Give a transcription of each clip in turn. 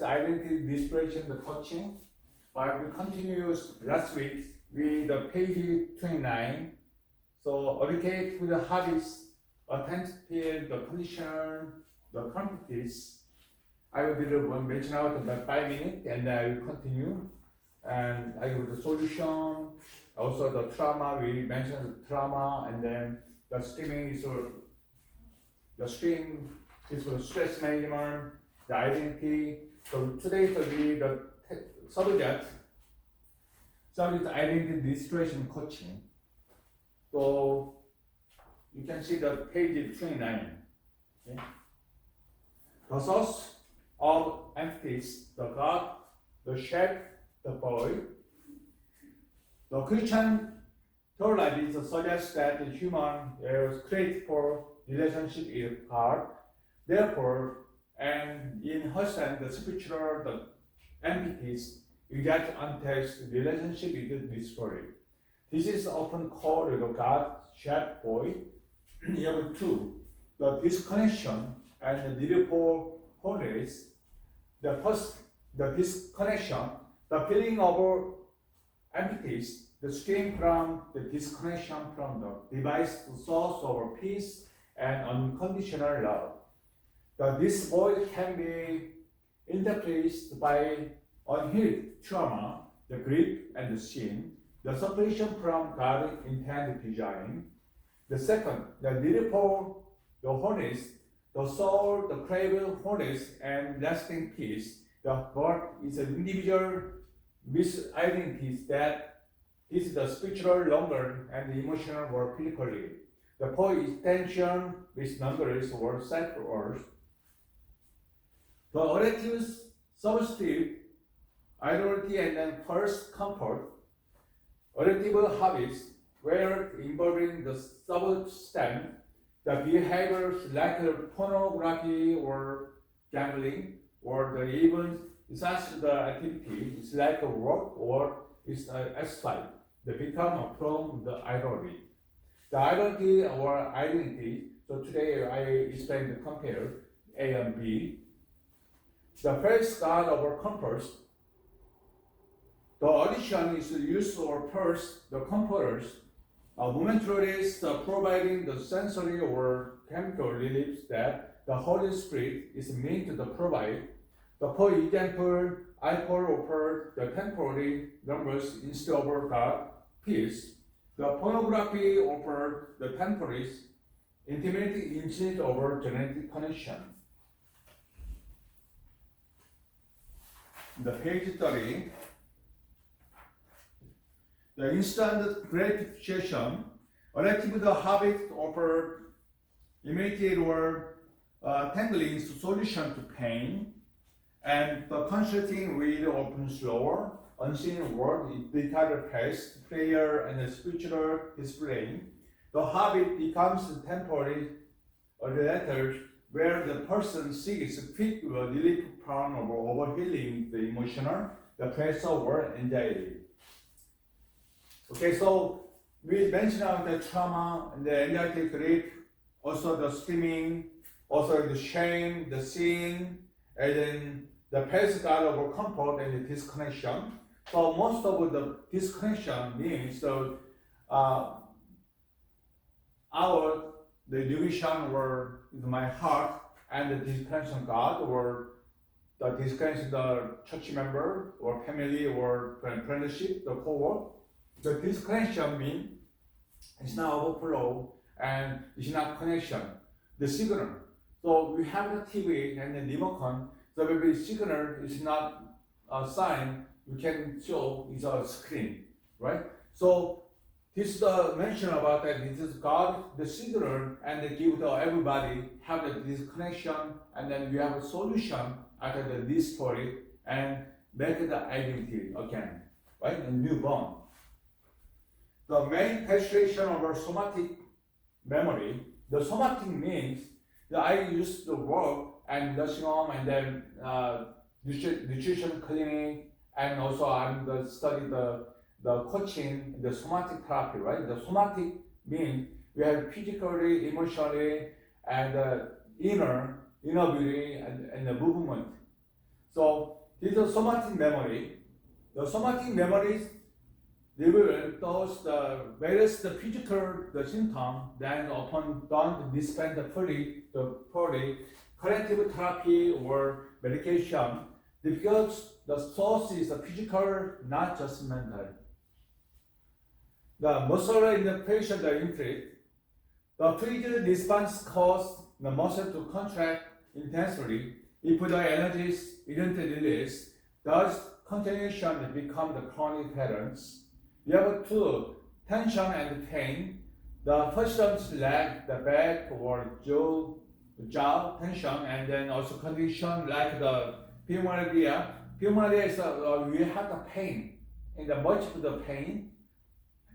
just identity distribution, the coaching, but we continue last week with the page 29. So educate with the habits, attentive, the condition, the quantities. I will do one mention out in about 5 minutes, and I will continue. And I will the solution, also the trauma. We mentioned the trauma, and then the streaming is the stream is for stress management, the identity. So today will be the subject identity distribution coaching. So you can see the page 29. Okay. The source of entities, the God, the shape, the boy. The Christian theology suggests that the human is created for relationship with God. Therefore, and in her sense, the spiritual the entities reject untouched relationship with this story. This is often called the God shape boy. Number 2, the disconnection and the need for wholeness. The first, the disconnection, the feeling of emptiness, the stream from the disconnection from the device to source of peace and unconditional love. This void can be interpreted by unhealed trauma, the grief and the sin, the separation from God's intended design. The second, the need for the wholeness, the soul, the craving wholeness and lasting peace. The God is an individual misidentities that is the spiritual longer and the emotional or physically. The point is tension with numbers or self-worth. The relative substitute identity and then first comfort. Relative habits where involving the substance, the behaviors like pornography or gambling, or the even such the activity is like a work or is exercise. They become from the identity. The identity or identity. So today I explain the compare A and B. The first God of our compass. The addition is used for first the computers. Momentarily providing the sensory or chemical relief that the Holy Spirit is meant to provide. For example, alcohol offer the temporary numbers instead of God peace. The pornography offer the temporary intimacy instead of genetic connection. The page 30. The instant gratification, relative the habit offer immediate or tangling solution to pain, and the consulting with open slower, unseen word, it becomes pace, prayer, and the spiritual display. The habit becomes temporary later, where the person seeks quick relief from overhealing the emotional, the pressure or anxiety. Okay, so we mentioned the trauma and the anxiety, grief, also the streaming, also the shame, the sin, and then the past God of comfort and the disconnection. So most of the disconnection means the division or my heart and the disconnection God or the disconnection the church member or family or friendship, the co-work. The disconnection means it's not overflow and it's not connection. The signal. So we have the TV and the remote. So maybe signal is not a sign you can show is a screen, right? So this is the mention about that. This is God, the signal, and they give to everybody have this connection, and then we have a solution after this story and make the identity again, right? A newborn. The main penetration of our somatic memory. The somatic means that I used to work and nursing home and then nutrition clinic, and also I'm study the coaching, the somatic therapy, right? The somatic means we have physically, emotionally, and inner beauty and the movement. So this is somatic memory. The somatic memories reveal those the various the physical the symptom. Then upon don't dispense the poorly corrective therapy or medication because the source is the physical, not just mental. The muscle in the patient are inflict. The freeze response causes the muscle to contract intensely. If the energy isn't released, thus continuation become the chronic patterns. We have two, tension and pain. The first one's leg, the back or jaw tension, and then also condition like the pulmonary. Pulmonary is we have the pain, and the much of the pain,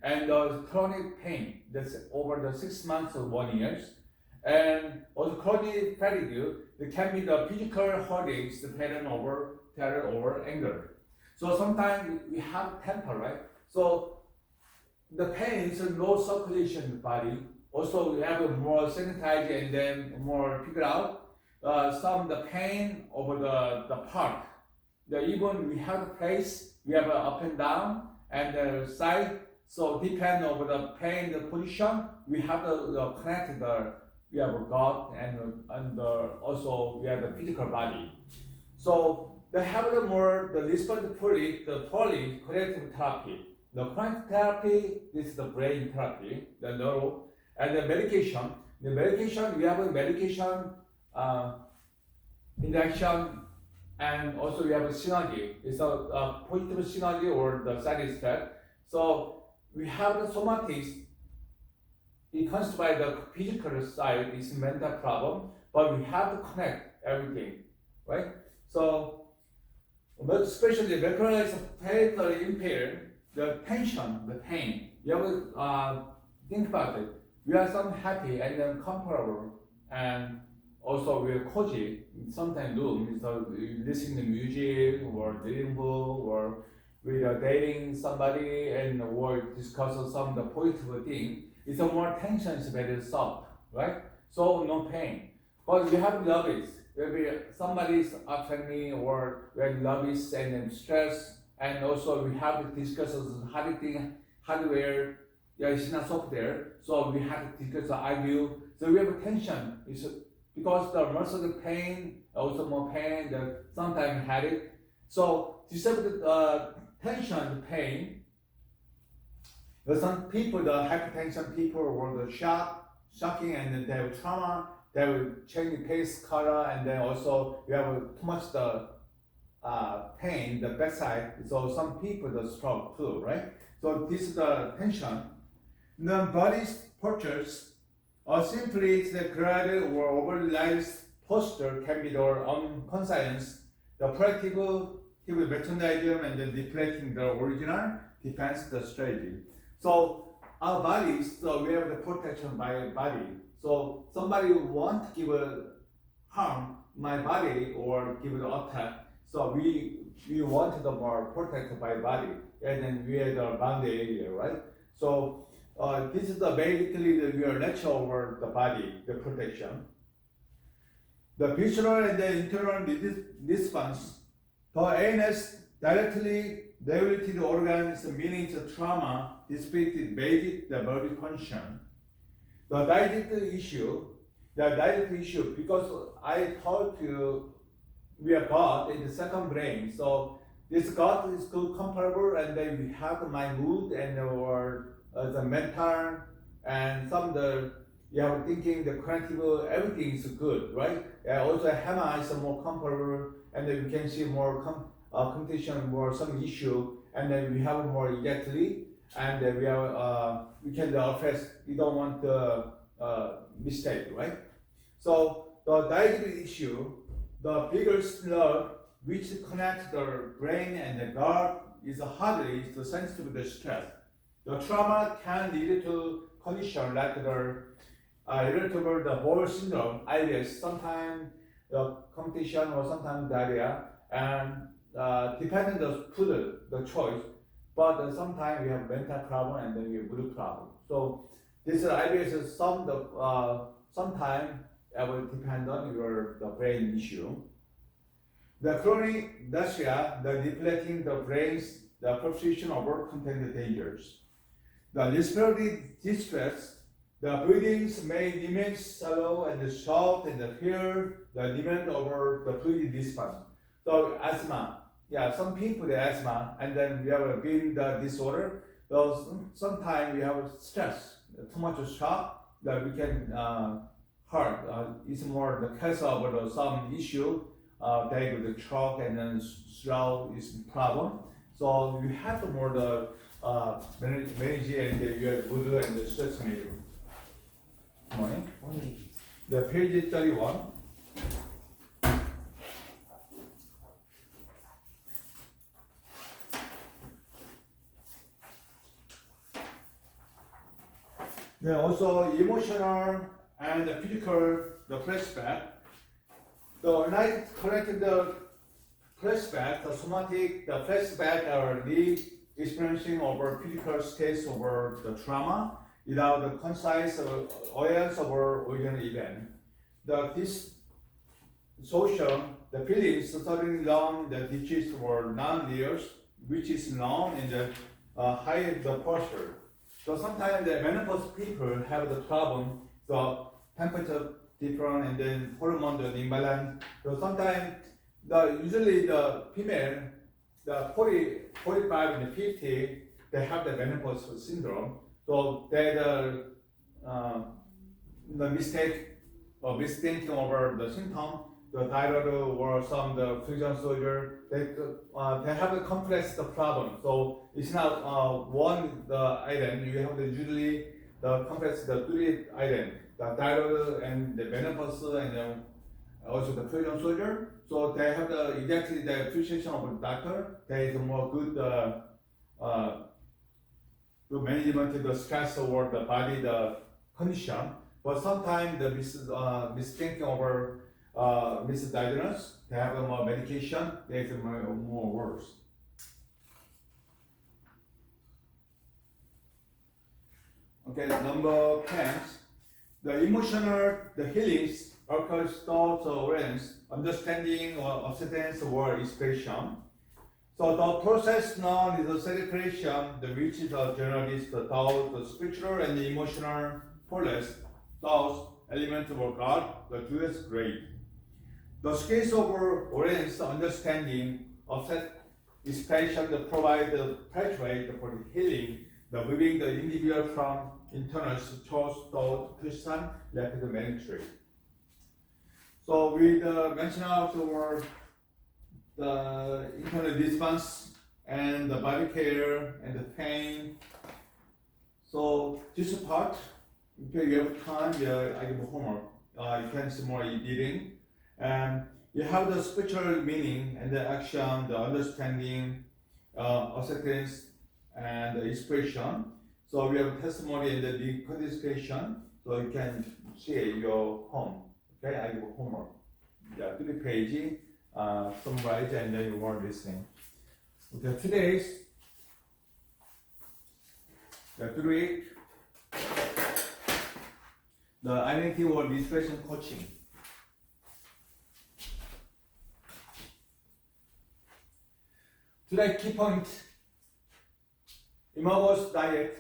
and the chronic pain that's over the 6 months or 1 year. And also chronic fatigue, it can be the physical headaches, the pattern over anger. So sometimes we have temper, right? So the pain is no circulation in the body. Also we have a more sanitized and then more figure out some the pain over the part. Even we have a place, we have a up and down and the side. So depend over the pain, the position, we have the connected we have a gut and also we have the physical body. So they have the more the response fully the corrective therapy. The chronic therapy is the brain therapy, the neuro, and the medication. The medication we have a medication interaction, and also we have a synergy. It's a positive synergy or the side effect. So we have the somatics. It comes by the physical side, it's a mental problem, but we have to connect everything, right? So, especially recognized painfully impaired, the tension, the pain. You have to think about it. We are some happy and then comfortable, and also we are cozy. Sometimes do so listening to music or reading book or we are dating somebody and or discuss some the positive thing. It's a more tension is very soft, right? So no pain. But you have love is maybe somebody's upset me or when love is and then stress, and also we have to discuss hardware, yeah, it's not software. So we have to discuss argue. So we have a tension. It's because the muscle pain, also more pain, the sometimes headache. So disabled tension, pain. Some people, the hypertension people, or the shocking, and then they have trauma, they will change the pace color, and then also we have too much the pain, the backside. So some people the stroke too, right? So this is the tension. The body's postures, or simply it's the graded or overlies posture can be the unconscious, the practical mechanism, and then deflecting the original depends the strategy. So our bodies, so we have the protection by body. So somebody want to give a harm my body or give it an attack. So we want the more protected by body, and then we have the boundary area, right? So this is the basically we are lecture over the body, the protection. The visceral and the internal response. The ANS directly related organs, meaning it's a trauma, depicted basic the body function. The digestive issue, because I told you we are gut in the second brain, so this gut is good comparable, and then we have my mood and or the mental and some the you have thinking the creative everything is good, right? And also HEMA is more comparable, and then we can see more competition, more some issue, and then we have more exactly, and then we have we can address. We don't want the mistake, right? So the digestive issue, the biggest nerve which connects the brain and the gut is hardly is sensitive to the stress. The trauma can lead to condition like the irritable the bowel syndrome, IBS, sometimes the competition or sometimes diarrhea, and depending the food, the choice, but sometimes we have mental problem and then we have mood problem. So this IBS is sometimes it will depend on the brain issue. The chronic nausea, the depleting the brain's the perception of contained dangers. The respiratory distress, the breathings may remain shallow and short and fear the demand over the fluid response. So asthma, some people have asthma and then we have a breathing the disorder. So sometimes we have stress, too much shock that we can hurt. It's more the case of some issue they with the choke and then slow is problem. So you have to more the manage and you have mood and the stress management. Morning. The page 31. Then also emotional and physical the flashback. The like connected the flashback, the somatic, the flashback are the experiencing over physical states over the trauma without the concise awareness of our original event. This social, the feelings suddenly long the digits or non-layers, which is known in the high the posture. So sometimes the menopause people have the problem, the temperature different and then hormone the imbalance. So sometimes usually the female, the 45 and 50, they have the menopause syndrome. So they the mistake or misthinking over the symptom, the thyroid or some the fusion soldier, they have a complex the problem. So it's not one the item. You have the usually the complex the three item, the thyroid and the menopause and also the fusion soldier. So they have the exactly the appreciation of the doctor. There is a more good good management of the stress over the body the condition. But sometimes the misthinking over misdiagnosis, they have more medication, they have more worse. Okay, number 10. The emotional, the healings occurs thoughts or awareness, understanding or acceptance or expression. So the process known is the celebration, the which is generally the thought, the spiritual and the emotional forest, thoughts, elements of God, the Jewish grade. The scales of awareness, understanding, expression, the provide the pathway for the healing, the moving the individual from internal thoughts, thought, Christian, like the ministry. So we mention out the internal response and the body care and the pain. So this part, if you have time, I give homework. You can see more reading. And you have the spiritual meaning and the action, the understanding, acceptance, and the expression. So we have testimony and the decodification. So you can see your home. Okay, I give homework. 3 pages. Summarize and then you want listening. Okay, today's the 3 the identity or expression coaching. Today key point, Imago's diet,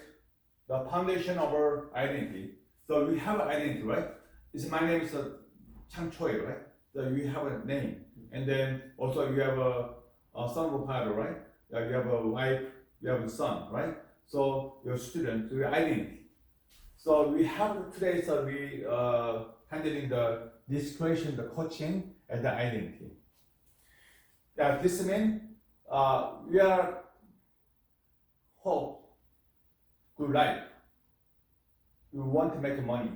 the foundation of our identity. So we have an identity, right? My name is Hyun Choi, right? So we have a name. And then also you have a son of a father, right? You have a wife, you have a son, right? So your student, your identity. So we have today, so we handling this question, the coaching and the identity. This means we are hope, good life. We want to make money,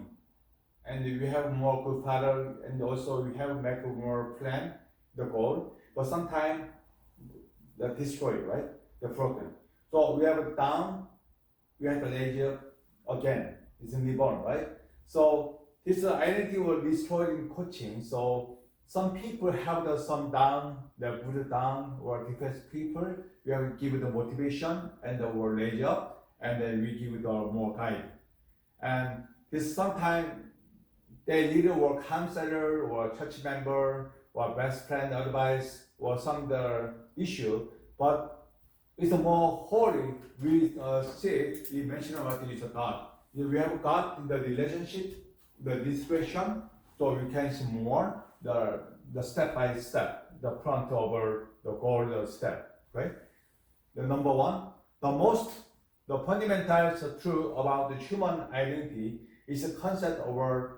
and we have more good father, and also we have make more plan, the goal. But sometimes the destroy, right? The broken. So we have it down, we have to raise it again. It's reborn, right? So this identity will destroy in coaching. So some people have some down, they're put down, or depressed people. We have to give it the motivation and the word raise up, and then we give it more guide. And this sometimes they need a counselor or church member or best friend advice or some other issue, but it's a more holy. We mention about it is a God. We have God in the relationship, the situation, so we can see more the step by step, the front over the goal step, right? The number one, the fundamentals true about the human identity is the concept of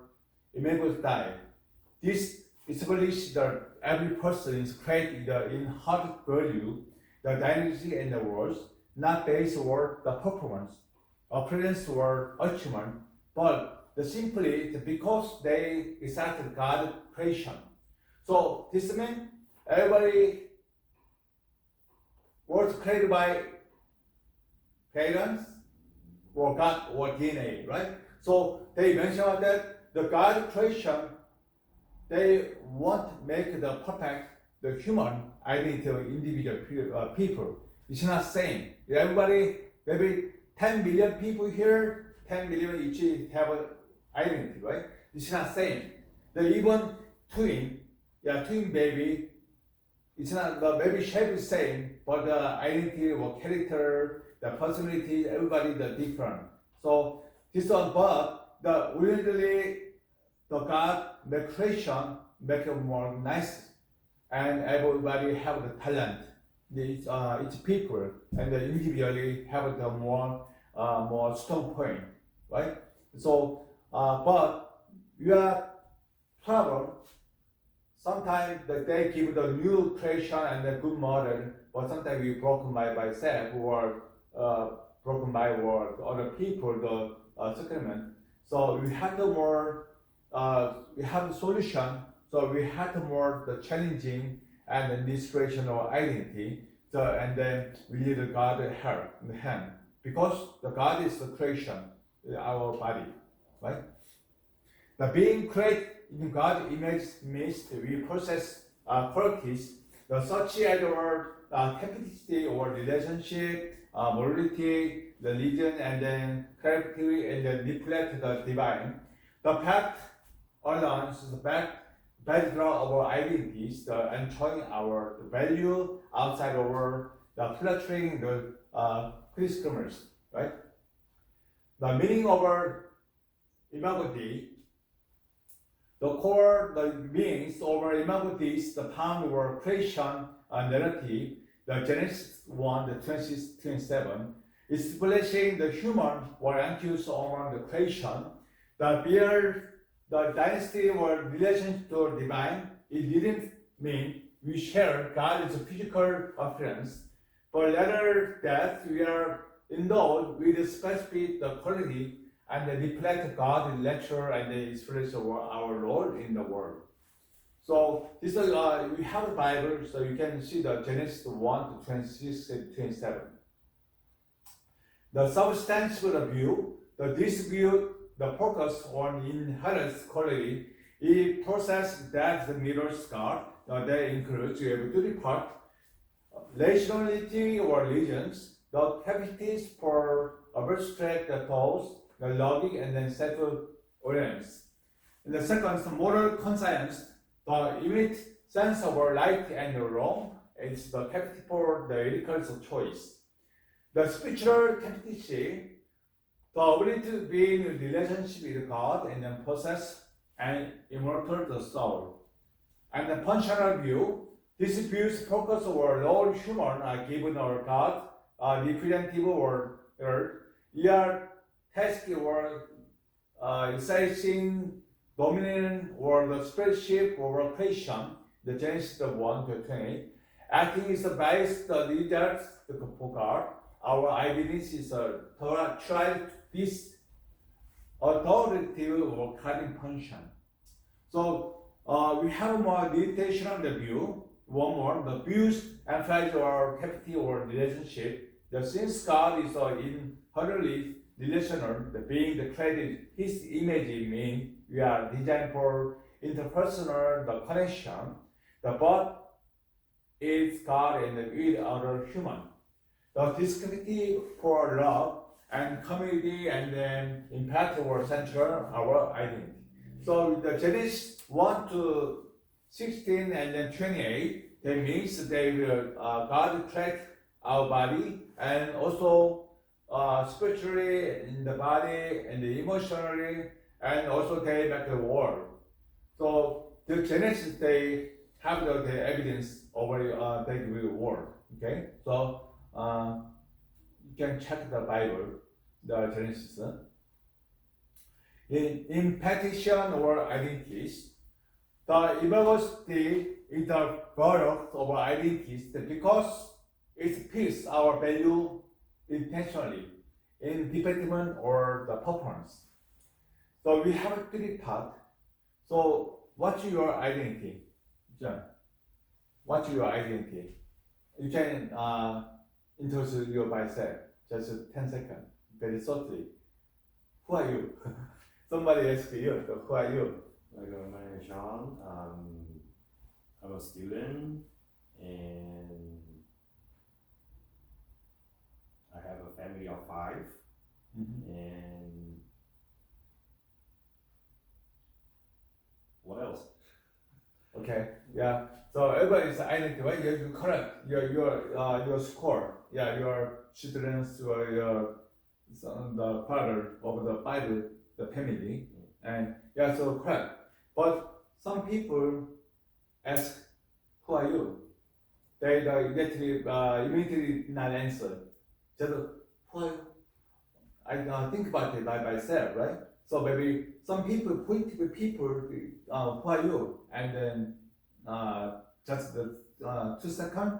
immortality. This establishes that every person is created in heart value, the dignity and the worth, not based on the performance, appearance or achievement, but simply because they accepted God's creation. So this means everybody was created by parents or God or DNA, right? So they mention that the God creation, they won't make the perfect, the human identity of individual people. It's not same. Everybody, maybe 10 million people here, 10 million each have an identity, right? It's not same. The even twin baby, it's not, the baby shape is same, but the identity or character, the personality, everybody the different. So this one, but the originally the God, the creation make it more nice, and everybody have the talent. Each people and they individually have the more strong point, right? So, but we are problem. Sometimes they give the new creation and the good model, but sometimes we broken by self or broken by other people the sacrament. So we have the more we have the solution. So we have the more the challenging and the inspirational identity. So and then we need the God help in the hand because the God is the creation, our body, right? The being created in God's image means we possess qualities such as our capacity or relationship, morality, religion, and then character, and then reflect the divine. The path alone is the background of our identities, and showing our value outside of the flattering the customers, right? The meaning of our imago, the core, the meanings of our imago is the found our creation narrative, the Genesis 1, the 26-27, establishing the human or anxious over the creation, the dynasty or relation to divine. It didn't mean we share God's physical appearance, but rather that we are endowed with specific the quality and reflect God's nature and the express our Lord in the world. So this is we have the Bible, so you can see the Genesis 1 to 26 and 27. The substantial view, this view, the focus on inherent quality, it process that the mirrors God. That includes you have three parts: rationality or religions, the capacities for abstract thoughts, the logic, and then self-awareness. And the second is moral conscience, the immediate sense of right and wrong. It's the capacity for the ethical choice. The spiritual capacity, the ability to be in a relationship with God and then possess and immortal the soul. And the functional view, this views focus over all human given our God, representative or earth. We are tasked or exercising dominion or the stewardship over creation, the Genesis 1 to 20. Acting is the bias, the results for God. Our identity is to try this authoritative or guiding function. So we have more meditation on the view. One more, the views emphasize our capacity or relationship. Since God is inherently relational, the being the created His image means we are designed for interpersonal the connection. The but is God and with other human. The disconnectivity for love and community and then impact or central our identity. So the Genesis 1 to 16 and then 28, that means they will God track our body and also spiritually in the body and emotionally and also they make the world. So the Genesis they have the evidence over they will world. Okay, so you can check the Bible, the Genesis. In petition or identities, the immortality is the product of our identities because it fits our value intentionally in development or the performance. So we have a three part. So what's your identity? John, what's your identity? You can introduce your myself, just 10 seconds, very shortly. Who are you? Somebody asked you, so who are you? My name is Sean. I'm a student and I have a family of 5. And what else? Okay, yeah. So everybody's identity, right? You're correct. Your score, yeah, your students or your the father of the Bible, the family, and yeah, so correct. But some people ask, "Who are you?" They immediately not answer. Just who are you? I think about it by myself, right? So maybe some people point to people, who are you? And then just the 2 seconds,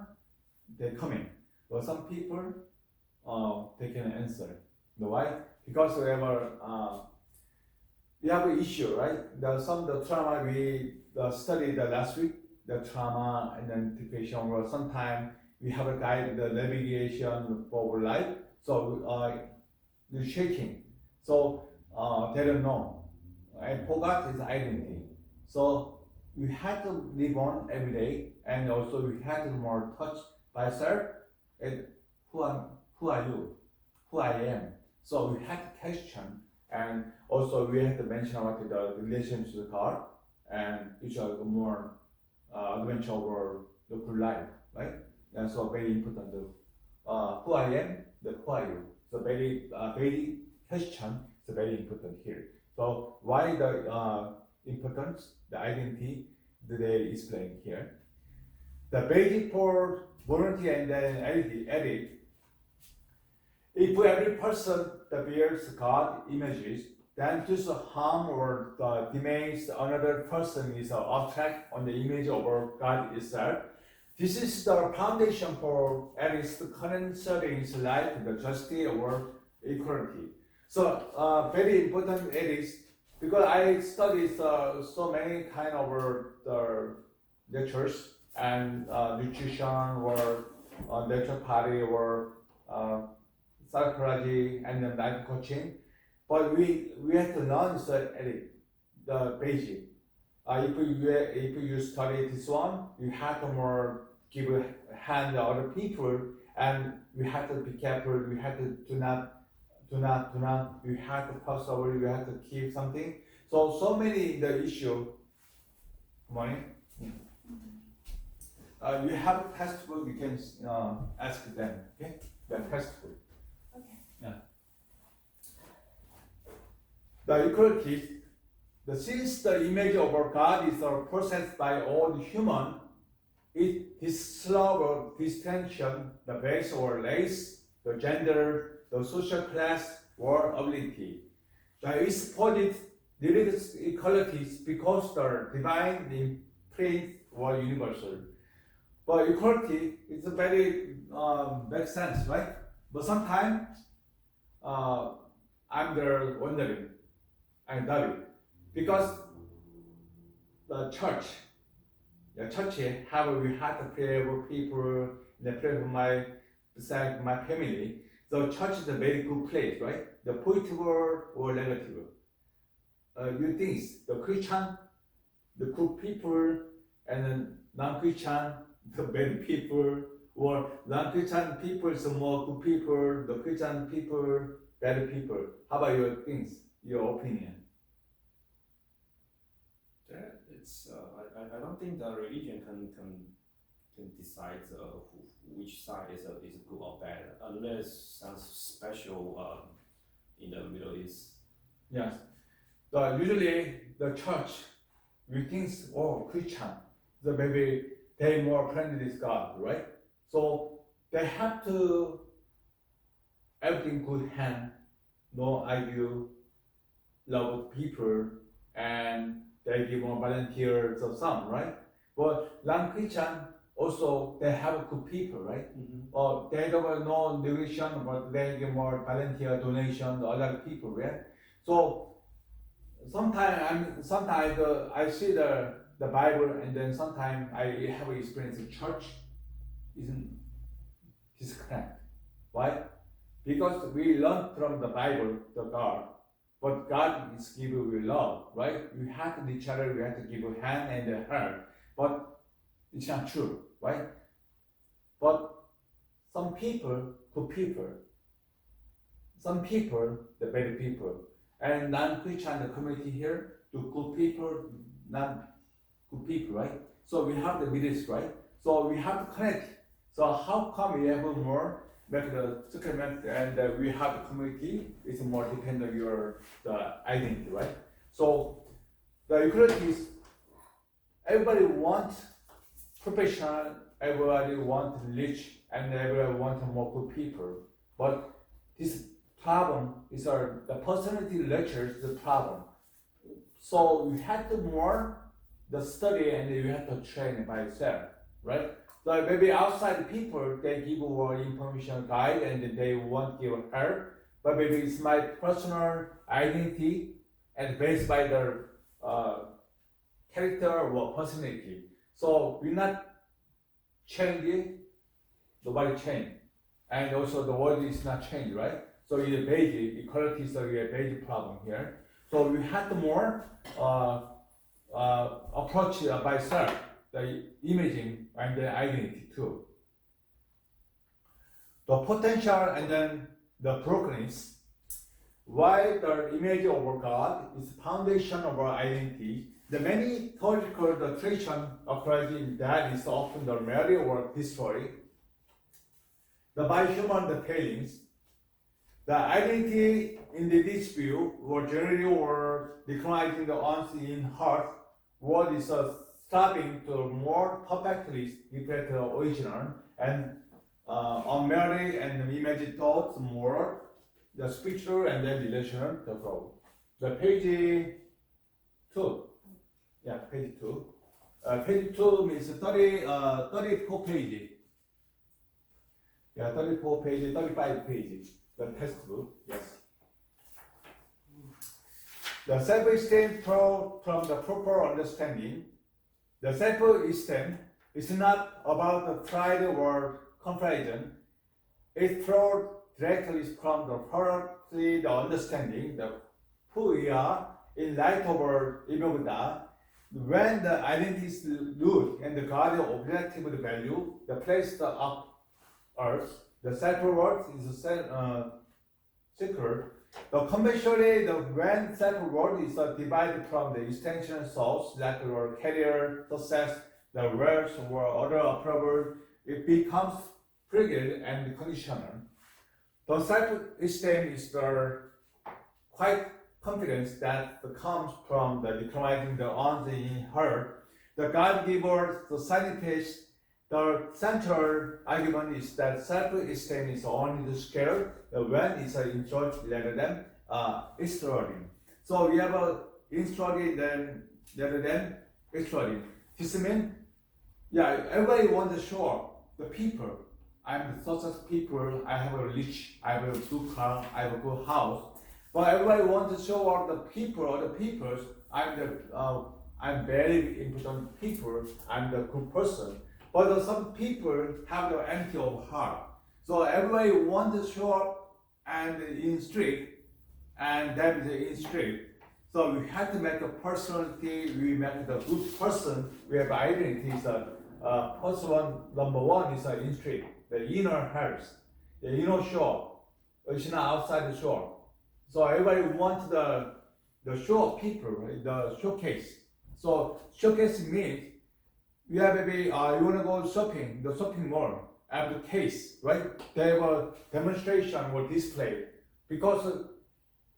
they coming. But some people, they can answer. You know why? Because we have an issue, right? The trauma we studied last week, the trauma and then depression, or sometimes we have a guide, the navigation for life. So the shaking. So they don't know. And forgot his identity. So we had to live on every day, and also we had to more touch by self. And who are you? Who I am. So we had to question, and also we had to mention about the relationship with God, and which are more adventure over the good life, right? And so very important. Who I am, the who are you? So very question is very important here. So why the importance, the identity that they explain here. The basic for volunteer and then edit. If every person that bears God images, then just harm or demands another person is attract on the image of God itself. This is the foundation for at least current settings like the justice or equality. So very important it is because I studied so many kind of the lectures and nutrition or naturopathy or psychology and then life coaching, but we have to learn the basic. If you study this one, you have to more give a hand to other people, and we have to be careful. We have to do not. We have to pass over. We have to keep something. So many the issue. Money. You have a textbook. You can ask them. Okay, the textbook. Okay. Yeah. The equality. Since the image of our God is possessed by all human, it dislover distinction, the race or race, the gender, the social class or ability. The supported religious equalities because the divine imprint or universal. But equality is a very makes sense, right? But sometimes I'm there wondering, I'm doubting. Because the church we had to pray for people, they pray for my family. So church is a very good place, right? The positive or negative. You think the Christian, the good people, and then non-Christian, the bad people, or non-Christian people is more good people, the Christian people, bad people. How about your things, your opinion? it's I don't think the religion can decide which side is good or bad unless some special in the Middle East. Yes. Usually the church, we think, oh, Christian, so maybe they more friendly with God, right? So they have to everything good hand, no argue, love people, and they give more volunteers or some, right? But non-Christian also they have good people, right? Or they don't have no donation, but they give more volunteer donation to other people, right? So sometimes I see the Bible, and then sometimes I have experience in church isn't disconnect. Why? Because we learn from the Bible, the God, but God is give you love, right? We have to each other, we have to give you hand and a heart, but it's not true, right? But some people, good people, some people, the bad people, and non-Christian, the community here, the good people, non-good people, right? So we have the middle, right? So we have to connect. So how come we have more make the sacrament and we have the community? It's more depend on your the identity, right? So the equality is everybody wants professional, everybody wants rich, and everybody wants more good people. But this problem is the personality lectures the problem. So you have to more the study and you have to train by yourself, right? So maybe outside people they give more information guide and they won't give help, but maybe it's my personal identity and based by the character or personality. So we not changing, nobody change, and also the world is not changed, right? So it's a basic equality is a basic problem here. So we have to more approach by self, the imaging and the identity too. The potential and then the brokenness. Why the image of God is the foundation of our identity. The many theological tradition acknowledging that is often the marry or destroy. The by human the failings. The identity in this view or generally or declining the unseen heart, what is striving to more perfectly reflect the original and unmarried and imagine thoughts more, the spiritual and then relational the flow. The page 2. Yeah, page 2. Page 2 means 34 pages. Yeah, 34 pages, 35 pages. The textbook, yes. The self-esteem from the proper understanding. The self-esteem is not about the pride or comparison. It flows directly from the thoroughly the understanding of who we are in light of our image. When the identity is root and the God of objective value, the place of earth, the self-worth is secret. The conventionally, when self-worth is divided from the extension source, like your career, success, the wealth, or other approval, it becomes frigid and conditional. The self-esteem is the quite confidence that comes from the declining the on in her. The God giver, the scientist, the central argument is that self-esteem is only the scale when it's enjoyed rather than extraordinary. So we have a extraordinary rather than extraordinary. This means, yeah, everybody wants to show up the people. I'm the success people. I have a rich. I have a good car. I have a good house. But everybody wants to show up the people or the peoples. I'm very important people. I'm the good person. But some people have the empty of heart. So everybody wants to show up and in street, and that is in street. So we have to make a personality. We make the good person. We have identity. So person number one is in street. The inner health, the inner show. It's not outside the show. So everybody wants the show of people, right? The showcase. So showcase means you have maybe you want to go shopping, the shopping mall, have the case, right? They have a demonstration or display because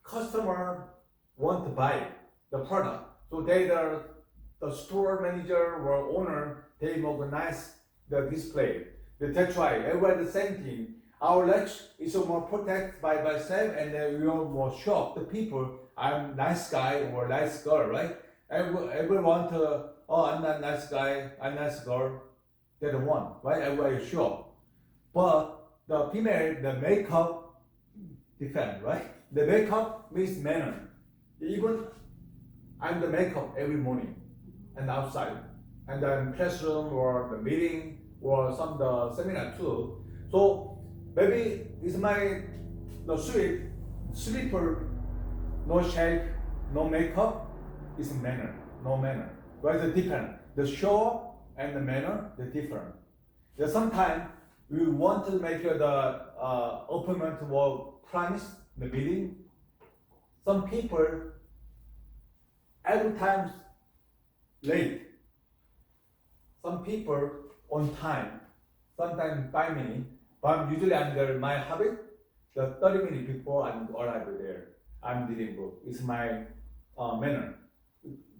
customer want to buy the product. So they the store manager or owner, they organize the display. That's why everybody the same thing. Our lecture is more protected by myself, and then we are more show the people. I'm nice guy or nice girl, right? Everyone to, oh, I'm not nice guy, I'm nice girl. They're the one, right? Everybody show. But the female, the makeup different, right? The makeup means manner. Even I'm the makeup every morning and outside, and then classroom or the meeting or some the seminar too. So maybe it's my the sleeper, no shape, no makeup, is manner, no manner. Right? It's different. The show and the manner, they're different. Yeah, sometimes we want to make the appointment or promise the meeting. Some people every time late. Some people on time, sometimes 5 minutes, but usually under my habit, the 30 minutes before I'm arrived there, I'm reading book. It's my manner.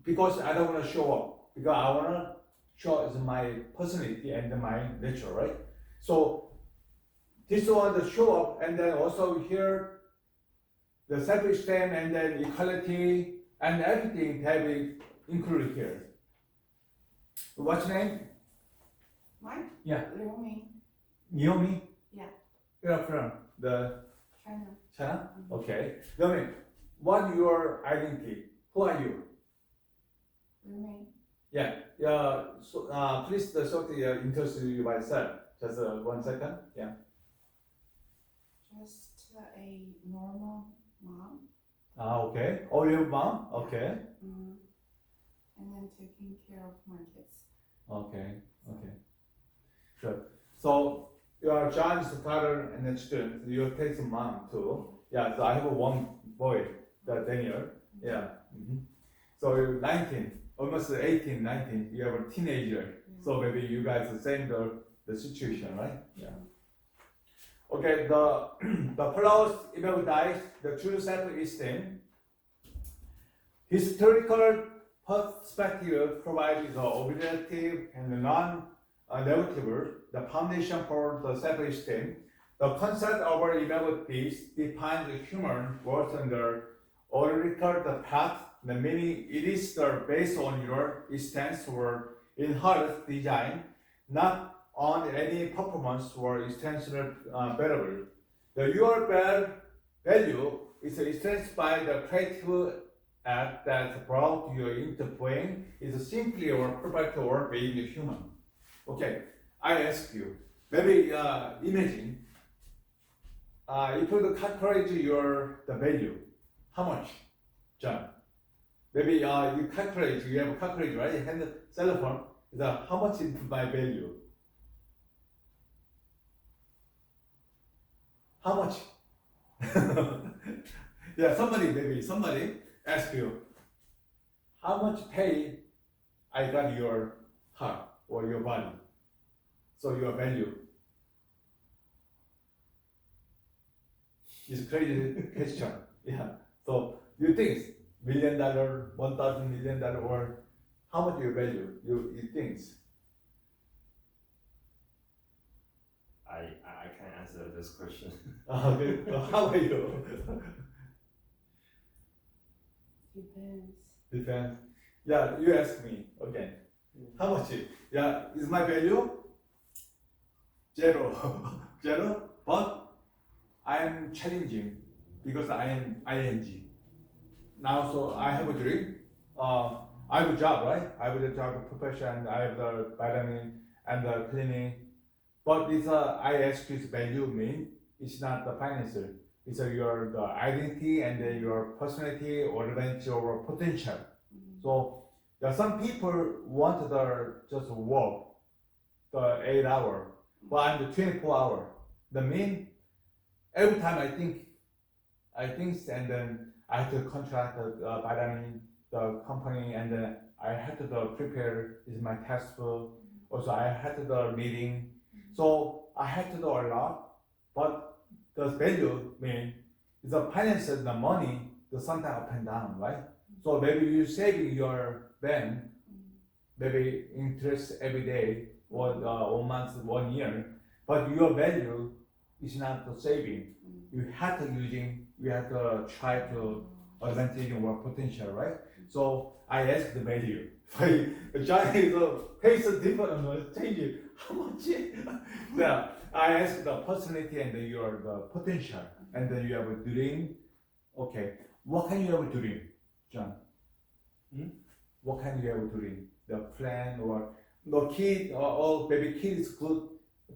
Because I don't want to show up, because I want to show is my personality and my nature, right? So this one the show up, and then also here the self-esteem and then equality and everything have it included here. What's your name? Mine? Yeah. Naomi. Naomi? Yeah. Where from? The China. China? Okay. Naomi, what your identity? Who are you? Remain. Yeah. So, please shortly introduce you myself. Just 1 second. Yeah. Just a normal mom. Okay. Oh, your mom? Okay. And then taking care of my kids. Okay. Okay. Sure. So you are John's father and then student. You take mom too. Yeah. So I have one boy, the Daniel. Yeah. So you're 19, almost 18, 19. You have a teenager. So maybe you guys the same the situation, right? Yeah. Okay. The plus evaluate the true self-esteem. Historical perspective provides the objective and the non-negative, the foundation for the self-esteem. The concept of evaluative defines the human worth and the oracle, the path, the meaning. It is based on your stance or inherent design, not on any performance or essential variable. Your value is influenced by the creative act that brought you into being. Is simply or perfect or being a human. Okay, I ask you, maybe imagine if you calculate the value, how much, John? Maybe you calculate, you have a calculator, right? Hand cell phone, how much is my value? How much? Yeah, somebody ask you, how much pay I got your heart or your body? So your value. It's crazy question. Yeah. So you think $1 million, $1,000 million, or how much your value? You think? I can't answer this question. Okay. How are you? Depends. Depends. Yeah, you ask me again. How much? Yeah, is my value? Zero. Zero. But I am challenging because I am ing. Now, so I have a dream. I have a job, right? I have a job profession. I have the vitamin and the cleaning. But it's I ask you value mean it's not the financial. It's your the identity and then your personality or adventure or potential. So some people want the just work the 8 hour, but I'm the 24 hour. The mean every time I think, and then I have to contract the vitamin, the company, and then I had to prepare is my textbook. Also, I had to meeting. So I had to do a lot, but the value mean the finances, the money, the sometimes up and down, right? So maybe you saving your bank, maybe interest every day, or 1 month, 1 year, but your value is not the saving. You have to try to advantage your potential, right? So I asked the value. John is face different, change it. How much? Yeah, I asked the personality and the potential, and then you have a dream. Okay, what can you have a dream, John? What can you have a dream? The plan or the kid or maybe kid is good,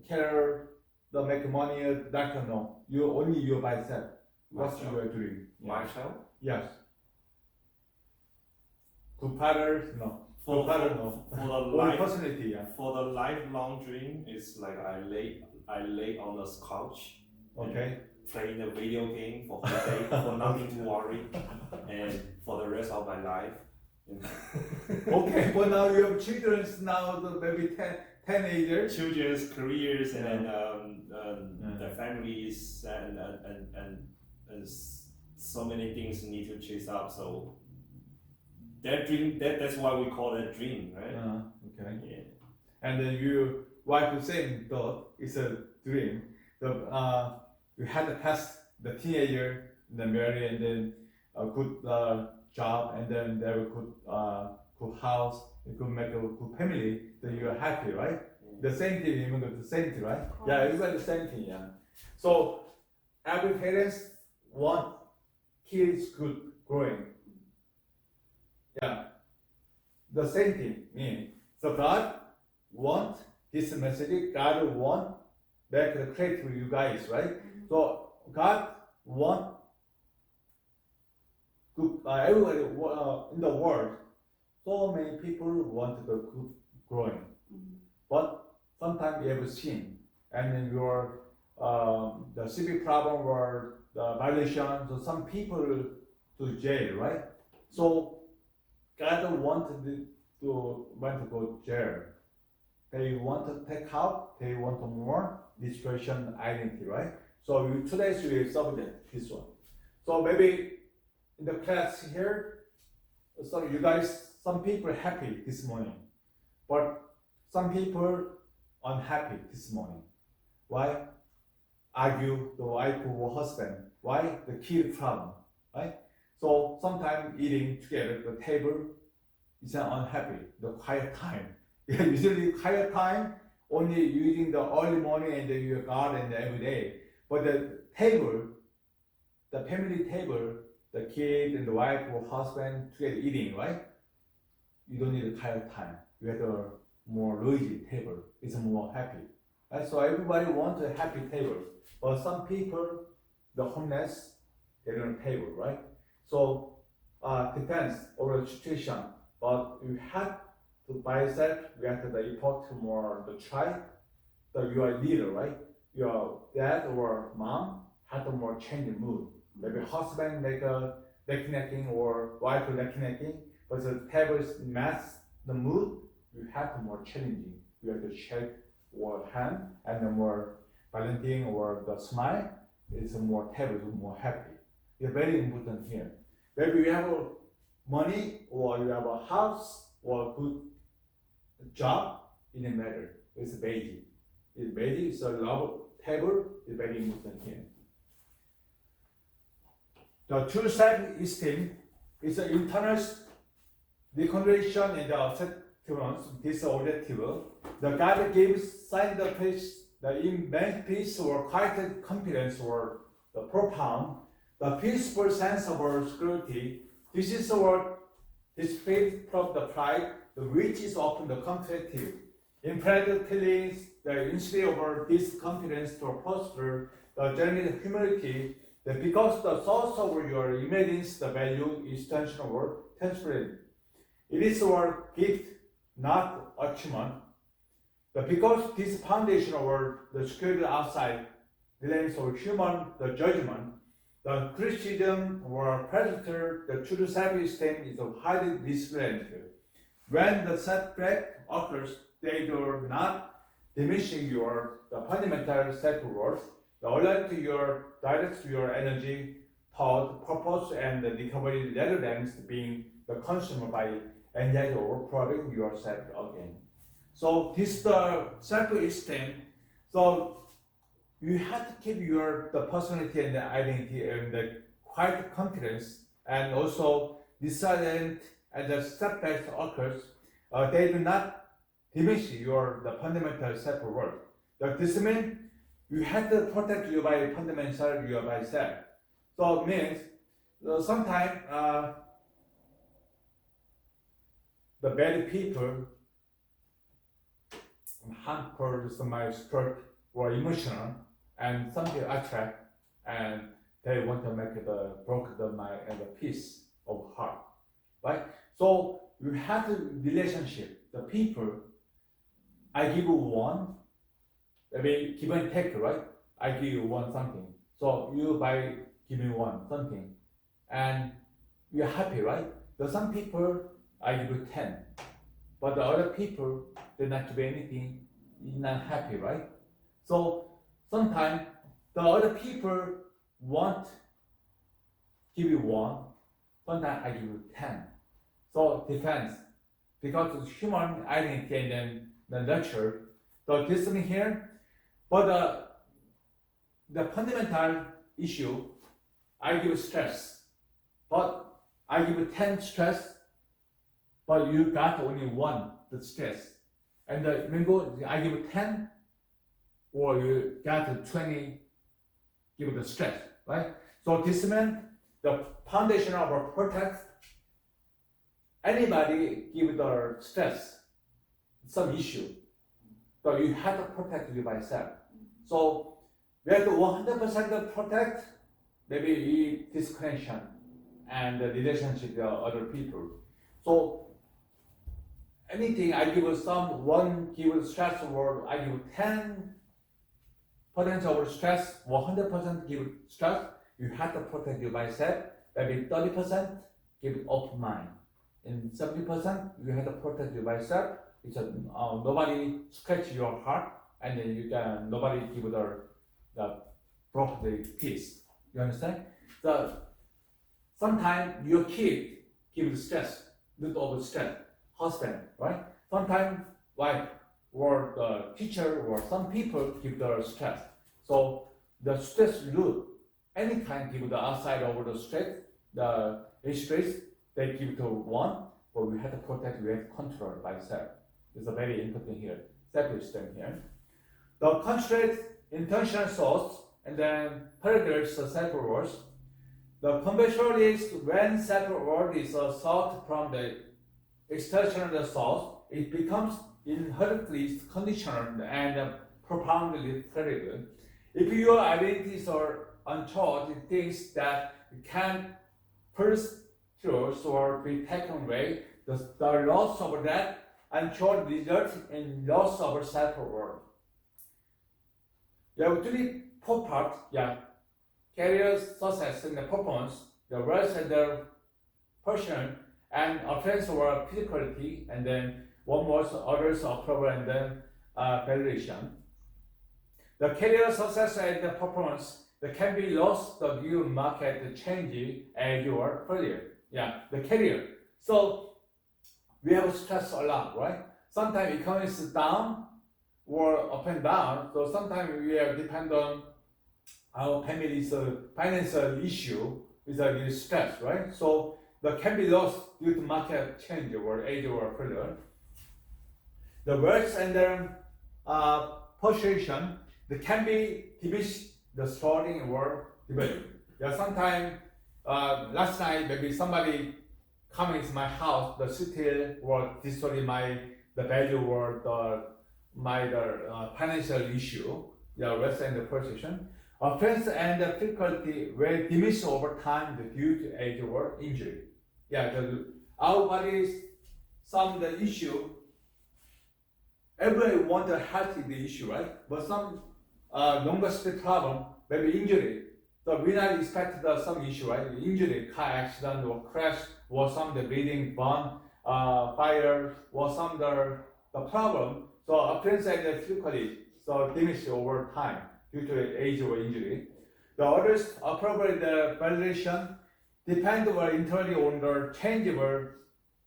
care, the make money, that can know. You only you by yourself. What's Myself. your dream? Myself? Yes. Good father, no. For, Good father, for, no. for the Only life, personality, yeah. for the lifelong dream, it's like I lay on the couch, Okay. playing the video game for whole day, for nothing to worry, and for the rest of my life. Okay, but now you have children now, maybe teenagers. Children's careers and then Yeah. their families and so many things need to chase up. So that dream, that's why we call it dream, right? Okay. Yeah. And then you wife the same thought. It's a dream. You had to pass the teenager, then marry, and then a good job, and then they have a good house. You could make a good family. Then you are happy, right? The same thing, even the same thing, right? Yeah, everybody the same thing, yeah. So every parents want kids good growing. Yeah, the same thing. Meaning, so God want this message. God want back the credit to you guys, right? So God want good. Everybody in the world, so many people want the good growing, but sometimes you have sin, and then your the civic problem or the violation. So some people to jail, right? So God wanted to go jail. They want to take out. They want more discretion identity, right? So today's we subject this one. So maybe in the class here, so you guys, some people happy this morning, but some people unhappy this morning. Why? Argue the wife or husband. Why? The kid problem, right? So sometimes eating together, the table is unhappy, the quiet time. Usually quiet time, only using the early morning and then your garden every day. But the table, the family table, the kid and the wife or husband together eating, right? You don't need a quiet time. You have a more noisy table. It's more happy. Right? So everybody wants a happy table. But some people, the homeless, they don't table, right? So depends on the situation. But you have to by yourself, you have to the effort to more the try. So you are leader, right? Your dad or mom have to more change the mood. Maybe husband make a reconnecting or wife reconnecting, but the table match the mood. You have to more challenging. You have to shake or hand and the more balancing or the smile is more table more happy. It's very important here. Maybe you have money or you have a house or good job, it doesn't matter. It's basic. It's basic, so love table is very important here. The true self-esteem is an internal recognition and acceptance. This objective. The God gives sign the peace, the immense peace or quiet confidence or the profound, the peaceful sense of our security. This is what displayed from the pride, which is often the competitive. In practically, the instead of this confidence to foster the genuine humility, that because the source of your imagines the value is tensional or transparent. It is our gift, not achievement. But because this foundation of the security outside relates of human the judgment, the criticism or predator, the true self-esteem is highly resilient. when the setback occurs, they do not diminishing the fundamental self-worth. They alert your direct your energy toward purpose and the recovery rather than being the consumer by anxiety or proving yourself again. So this is the self-esteem. So you have to keep the personality and the identity and the quiet confidence, and also resilient and the setbacks occurs. They do not diminish the fundamental self-worth. This means you have to protect you by fundamental you by self. So it means sometimes the bad people hamper my spirit or emotional, and some people attract and they want to make broke the mind and the peace of heart, right? So you have the relationship, the people. I give you one, maybe give and take, right? I give you one something, so you by giving one something, and you're happy, right? There's some people I give you 10, but the other people they not give anything, you're not happy, right? So sometimes the other people want give you one, sometimes I give you 10. So depends, because it's human identity and then the nature. So this thing here, but the fundamental issue, I give stress, but I give you 10 stress, but you got only one the stress. And remember, I give you 10, or you got 20, give the stress, right? So this means the foundation of our protect, anybody give the stress, some issue, so you have to protect you by yourself. So we have to 100% protect maybe disconnection and the relationship with other people. So anything I give some one give stress, or I give 10% of stress, 100% give stress, you have to protect you by yourself. Maybe 30% give open mind, and 70% you have to protect you by yourself. It's nobody scratch your heart, and then you can nobody give the property peace. You understand? So sometimes your kid give stress, little over stress, husband, right? Sometimes wife or the teacher or some people give the stress. So the stress root, anytime give the outside over the stress, the stress, they give to one, but we have to protect, we have to control by self. It's a very important here, self-esteem here. The concentrate intentional source and then paragraphs self-worth. The conventional is when self-worth is sought from the external source, it becomes inherently conditional and profoundly threatened. If your identities are uncharged, things that can pursue or be taken away, the loss of that uncharged results in loss of self-worth. There are four parts, career success and the performance, the wealth and the personal, and offense or physicality, and then one more others approval and then valuation. The career success and the performance, that can be lost the new market change as your career. The career. So we have stress a lot, right? Sometimes economy is down or up and down. So sometimes we are depend on our family's financial issue is a stress, right? So that can be lost due to market change or age or career. The wealth and then possession, that can be diminished the starting or develop. Sometimes last night maybe somebody coming to my house, the city or destroy the value or my financial issue, wealth and the possession. Offense and difficulty will diminish over time due to age or injury. Our bodies, some the issue, everybody want a healthy the issue, right? But some longer stay problem, maybe injury. So we not expect some issue, right? Injury, car accident or crash or some the bleeding, burn, fire was under the problem. So appearance and physically so diminish over time due to age or injury. The others appropriate the validation depend entirely on the changeable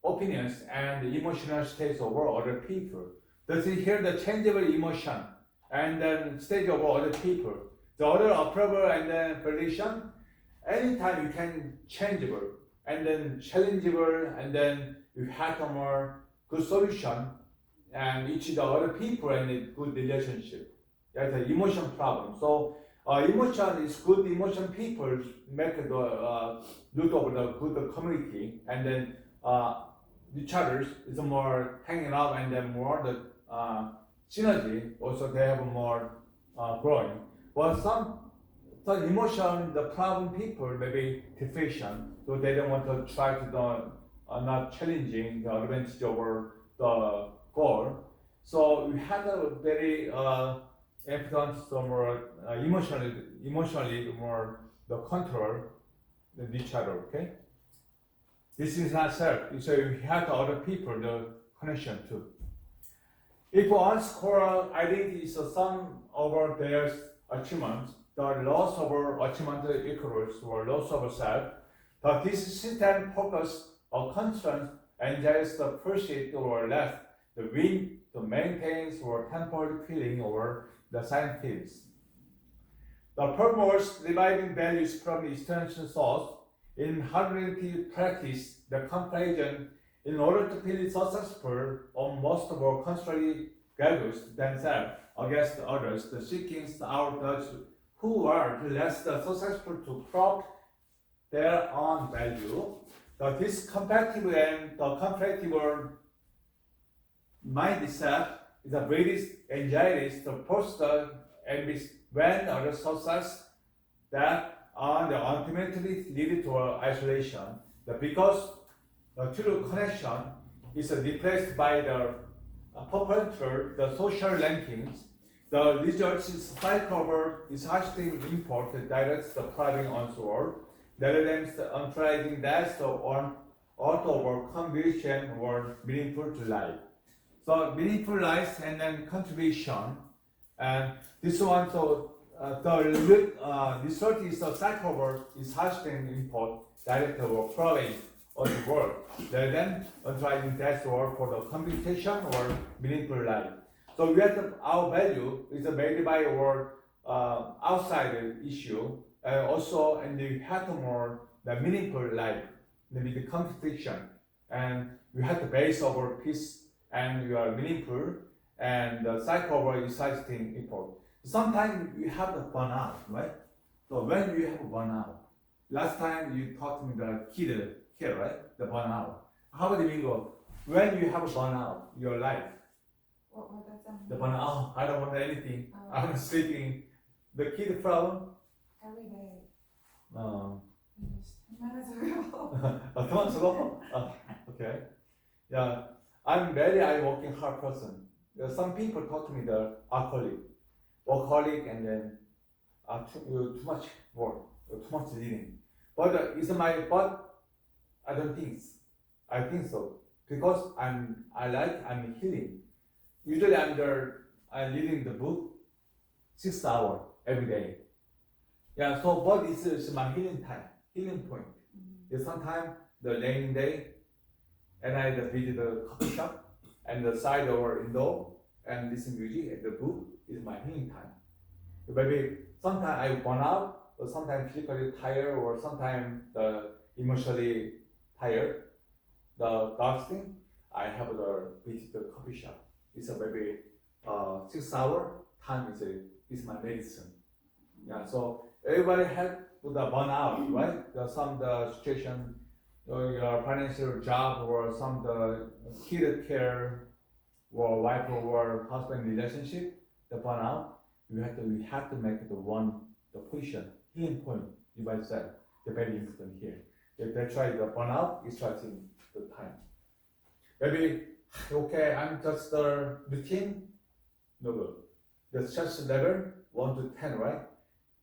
opinions and emotional states of other people. Does it here the changeable emotion and then stage of other people? The other approval and then validation, anytime you can changeable and then challengeable and then you have a more good solution and each the other people and a good relationship. That's an emotion problem. So emotion is good emotion people make the root of the good community and then each other is more hanging out and then more the synergy also they have more growing. But some emotion the problem people maybe deficient so they don't want to try to do not challenging the advantage over the goal. So we had a very important more emotionally more the control the each other. Okay, this is not self. So we have the other people the connection too. If one's core identity is the sum over their achievements, the loss of achievement equals or loss of self. But this system focus or constraints and just the pursuit or left the win to maintain or temporary feeling or the sign fields. The promotes reviving values from the extension source in harmony practice the comparison in order to feel successful on most of our constantly values themselves against others, the seekings out those who are less successful to prop their own value. This competitive and the competitive mindset is the greatest anxieties to foster and when other success that ultimately lead to isolation. Because the true connection is replaced by the perpetual the social rankings. The results is cycle is hashtag import that directs the private onward, rather than the untracking that's the on out of conviction or meaningful to life. So meaningful life and then contribution, and this one so the result is the cycle is hashtag import direct or private of the world, rather than untracking that's or for the computation or meaningful life. So we have our value is made by our outside issue, also and we have more the meaningful life, maybe the competition, and we have the base of our peace and you are meaningful, and the cycle of exciting people. Sometimes you have the burnout, right? So when you have a burnout, last time you taught me the kid, right? The burnout. How do you go? When you have a burnout, your life. What does that mean? The burnout, oh, I don't want anything. Oh. I'm sleeping. The kid problem. Every day. 어, Might as well. 그만두고? Okay. Yeah, I'm very working hard person. Some people talk to me the workaholic, and then too much work, too much reading. But I don't think. I think so because I'm healing. Usually I'm reading the book 6 hours every day. Yeah, so but this is my healing time, healing point. Sometimes the raining day, and I visit the coffee shop and the side or indoor and listen music and the book is my healing time. Maybe sometimes I burn out, or sometimes physically tired, or sometimes emotionally tired. The last thing I have the visit the coffee shop. It's a maybe 6 hour time is my medicine. Yeah, so everybody had the burnout, right? Some the situation, your financial job or some the kid care or wife or husband relationship, the burnout. We have to make the position healing point you might say the very important here. If they try the burnout, it's starting the time. Maybe okay, I'm just the routine, no good. The stress level 1 to 10, right?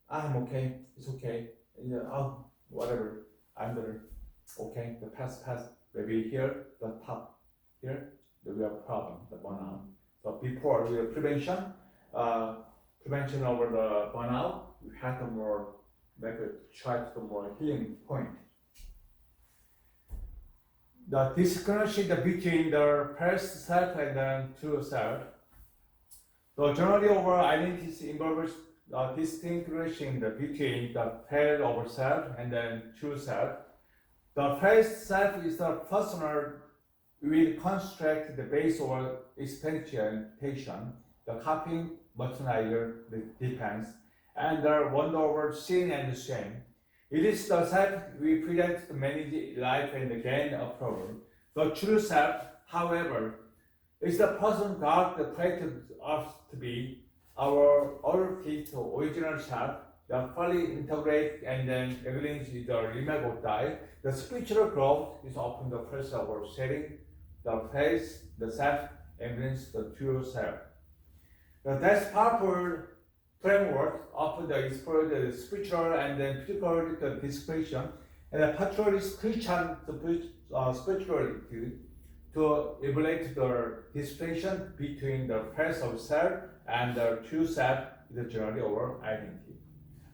I'm okay, it's okay. Yeah, whatever. I'm the okay. The past. maybe here, the top, here, we have problem, the burnout. So before we have prevention over the burnout, we have to more, maybe try to do more healing point. The disconnection between the past self and the true self. The journey over identity involves distinguishing between the past over self and then true self. The past self is the personal will construct the base over experimentation, the copying, materializer, the depends, and the wonder over sin and shame. It is the self we present to manage life and gain approval. The true self, however, is the person God created us to be, our original self, that fully integrate and then acknowledge the remake of die. The spiritual growth is often the process of our setting, the face, the self, evidence, the true self. That's powerful framework often explore the spiritual and then physical discretion and particularly Christian spirituality to evaluate the distinction between the past of self and the true self in the journey over identity.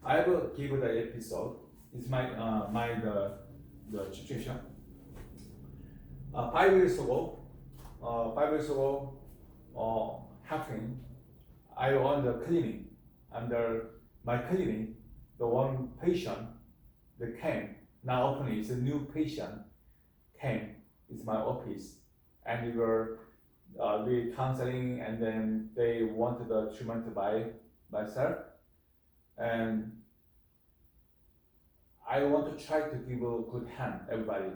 I will give the episode. It's my the situation. 5 years ago, happening, I on the clinic. Under my clinic, the one patient that came, now openly it's a new patient came, it's my office, and we were counseling, and then they wanted the treatment by myself, and I want to try to give a good hand everybody,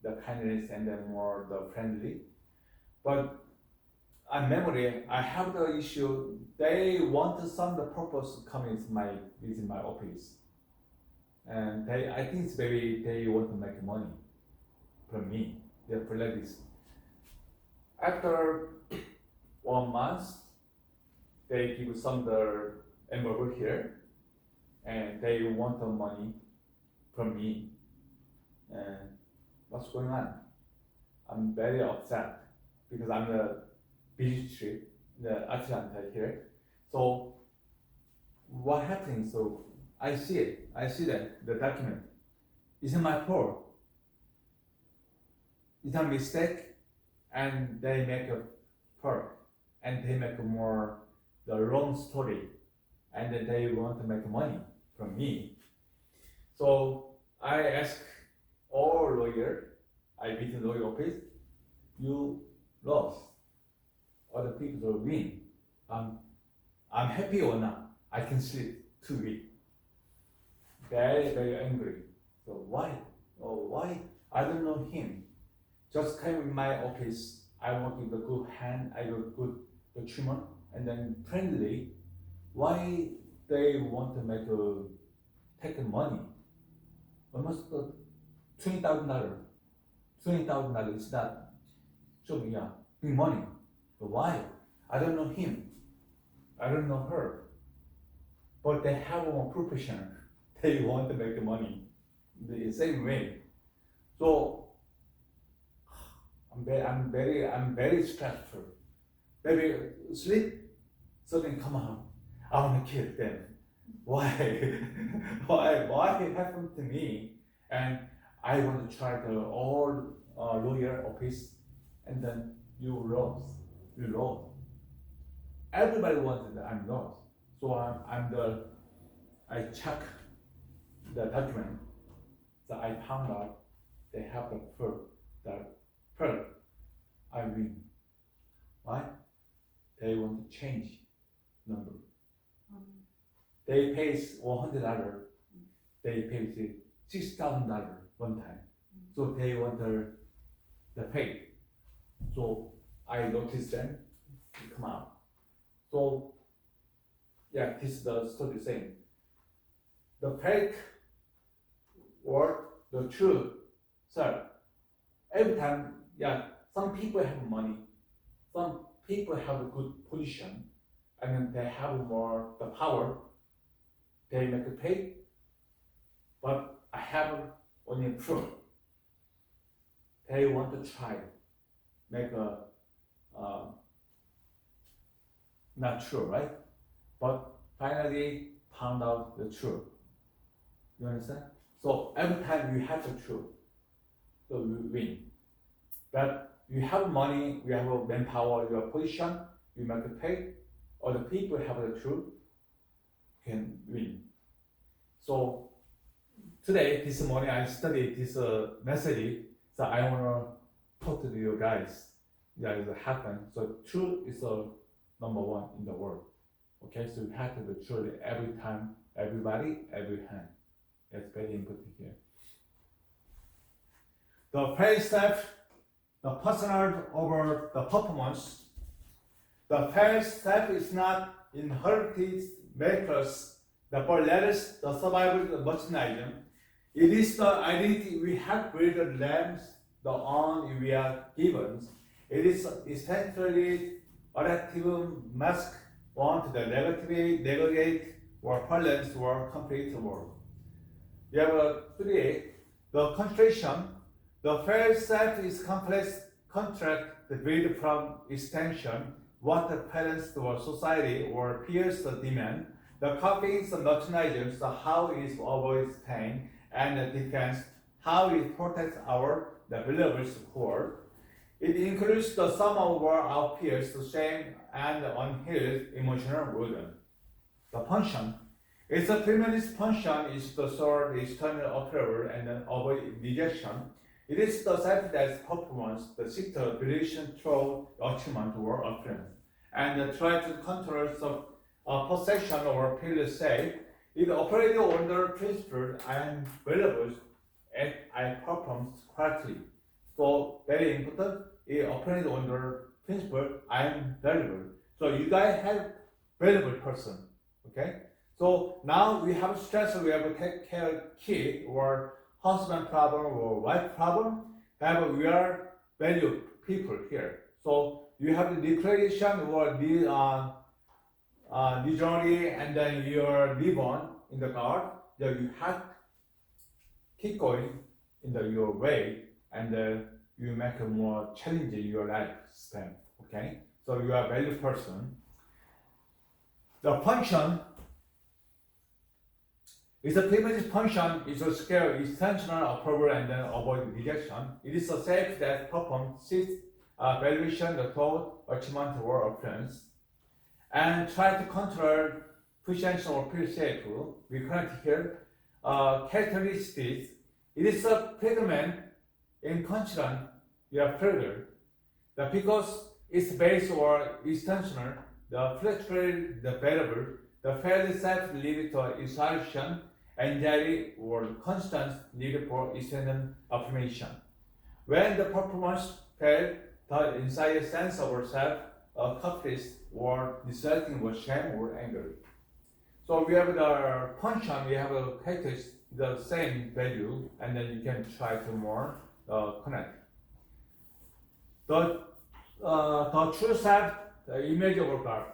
the kindness and then more the friendly, but on memory, I have the issue. They want some the purpose coming within my office, and I think it's maybe they want to make money from me. They feel like this. After 1 month, they give some the envelope here, and they want the money from me. And what's going on? I'm very upset because I'm the busy trip, the Atlanta here. So what happened? So I see that the document. It's my fault. It's a mistake, and they make a fault, and they make more the wrong story, and then they want to make money from me. So I ask all lawyer, I visit lawyer office, you lost. Other people will win. I'm happy or not. I can sleep 2 weeks. Very, very angry. So why? Oh, why? I don't know him. Just came in my office. I want to give a good hand. I got good treatment, and then friendly. Why they want to take money? Almost $20,000. $20,000 is not big money. Why? I don't know him. I don't know her. But they have a profession. They want to make money the same way. So I'm very stressful. Maybe sleep, suddenly come out. I want to kill them. Why? Why it happened to me? And I want to try the all lawyer office, and then you lost. Everybody wanted that I'm lost. So I check the document. So I found out they have the pearl. I win. Why? They want to change number. They pay $100. They pay $6,000 one time. So they want the pay. So I noticed them come out. So yeah, this is the story saying. The fake or the true self. Every time, yeah, some people have money, some people have a good position, and then they have more the power. They make a pay, but I have only proof. they want to try, make a, not true, right? But finally found out the truth. You understand? So every time you have the truth, so you win. But you have money, you have a manpower, you have position, you make it pay, or the people have the truth, can win. So today, this morning, I studied this message, so I want to talk to you guys. Yeah, it happened. So truth is number one in the world. Okay, so you have to be true every time, everybody, every hand. That's very important here. The first step, the personal over the performance. The first step is not inherited makers, but let us the survival the merchandising. It is the identity we have created lambs, the on we are given. It is essentially adaptive mask want the negate or balance or complete world. We have three. The concentration. The first step is complex contract the build from extension, what the parents or society or peers demand. The copying the merchandisers, how it avoids pain, and the defense, how it protects the believers' core. It includes the sum of our peers, shame and unhealed emotional burden. The function. Its feminist function is to serve external approval and avoid rejection. It is the self-that performance, the seek the relation through achievement or appearance, and try to control some possession or feel safe. It operates on the principle I am valuable and I perform correctly. So very important. It operates on the principle I am valuable. So you guys have valuable person. Okay. So now we have stress. We have to take care of kid or husband problem or wife problem. We are valued people here. So you have the declaration or the journey, and then your live on in the God. That you have to keep going in your way, and you make a more challenging your lifespan. Okay, so you are a valued person. The function is a primitive function. Is a scale extensional approval and then avoid rejection. It is a self that performs six valuation, the thought, achievement, or appearance, and try to control potential or feel safe. We currently here characteristics. It is a pigment in constant further. Because it's based or extensional, the flexible, the variable, the fairly self-lead to exhaustion, anxiety, or constant need for extended affirmation. When the performance fails, the inside sense of self, conflict, or resulting with shame or anger. So we have the function, we have a characteristic, the same value, and then you can try to more connect. The true self, the image of God.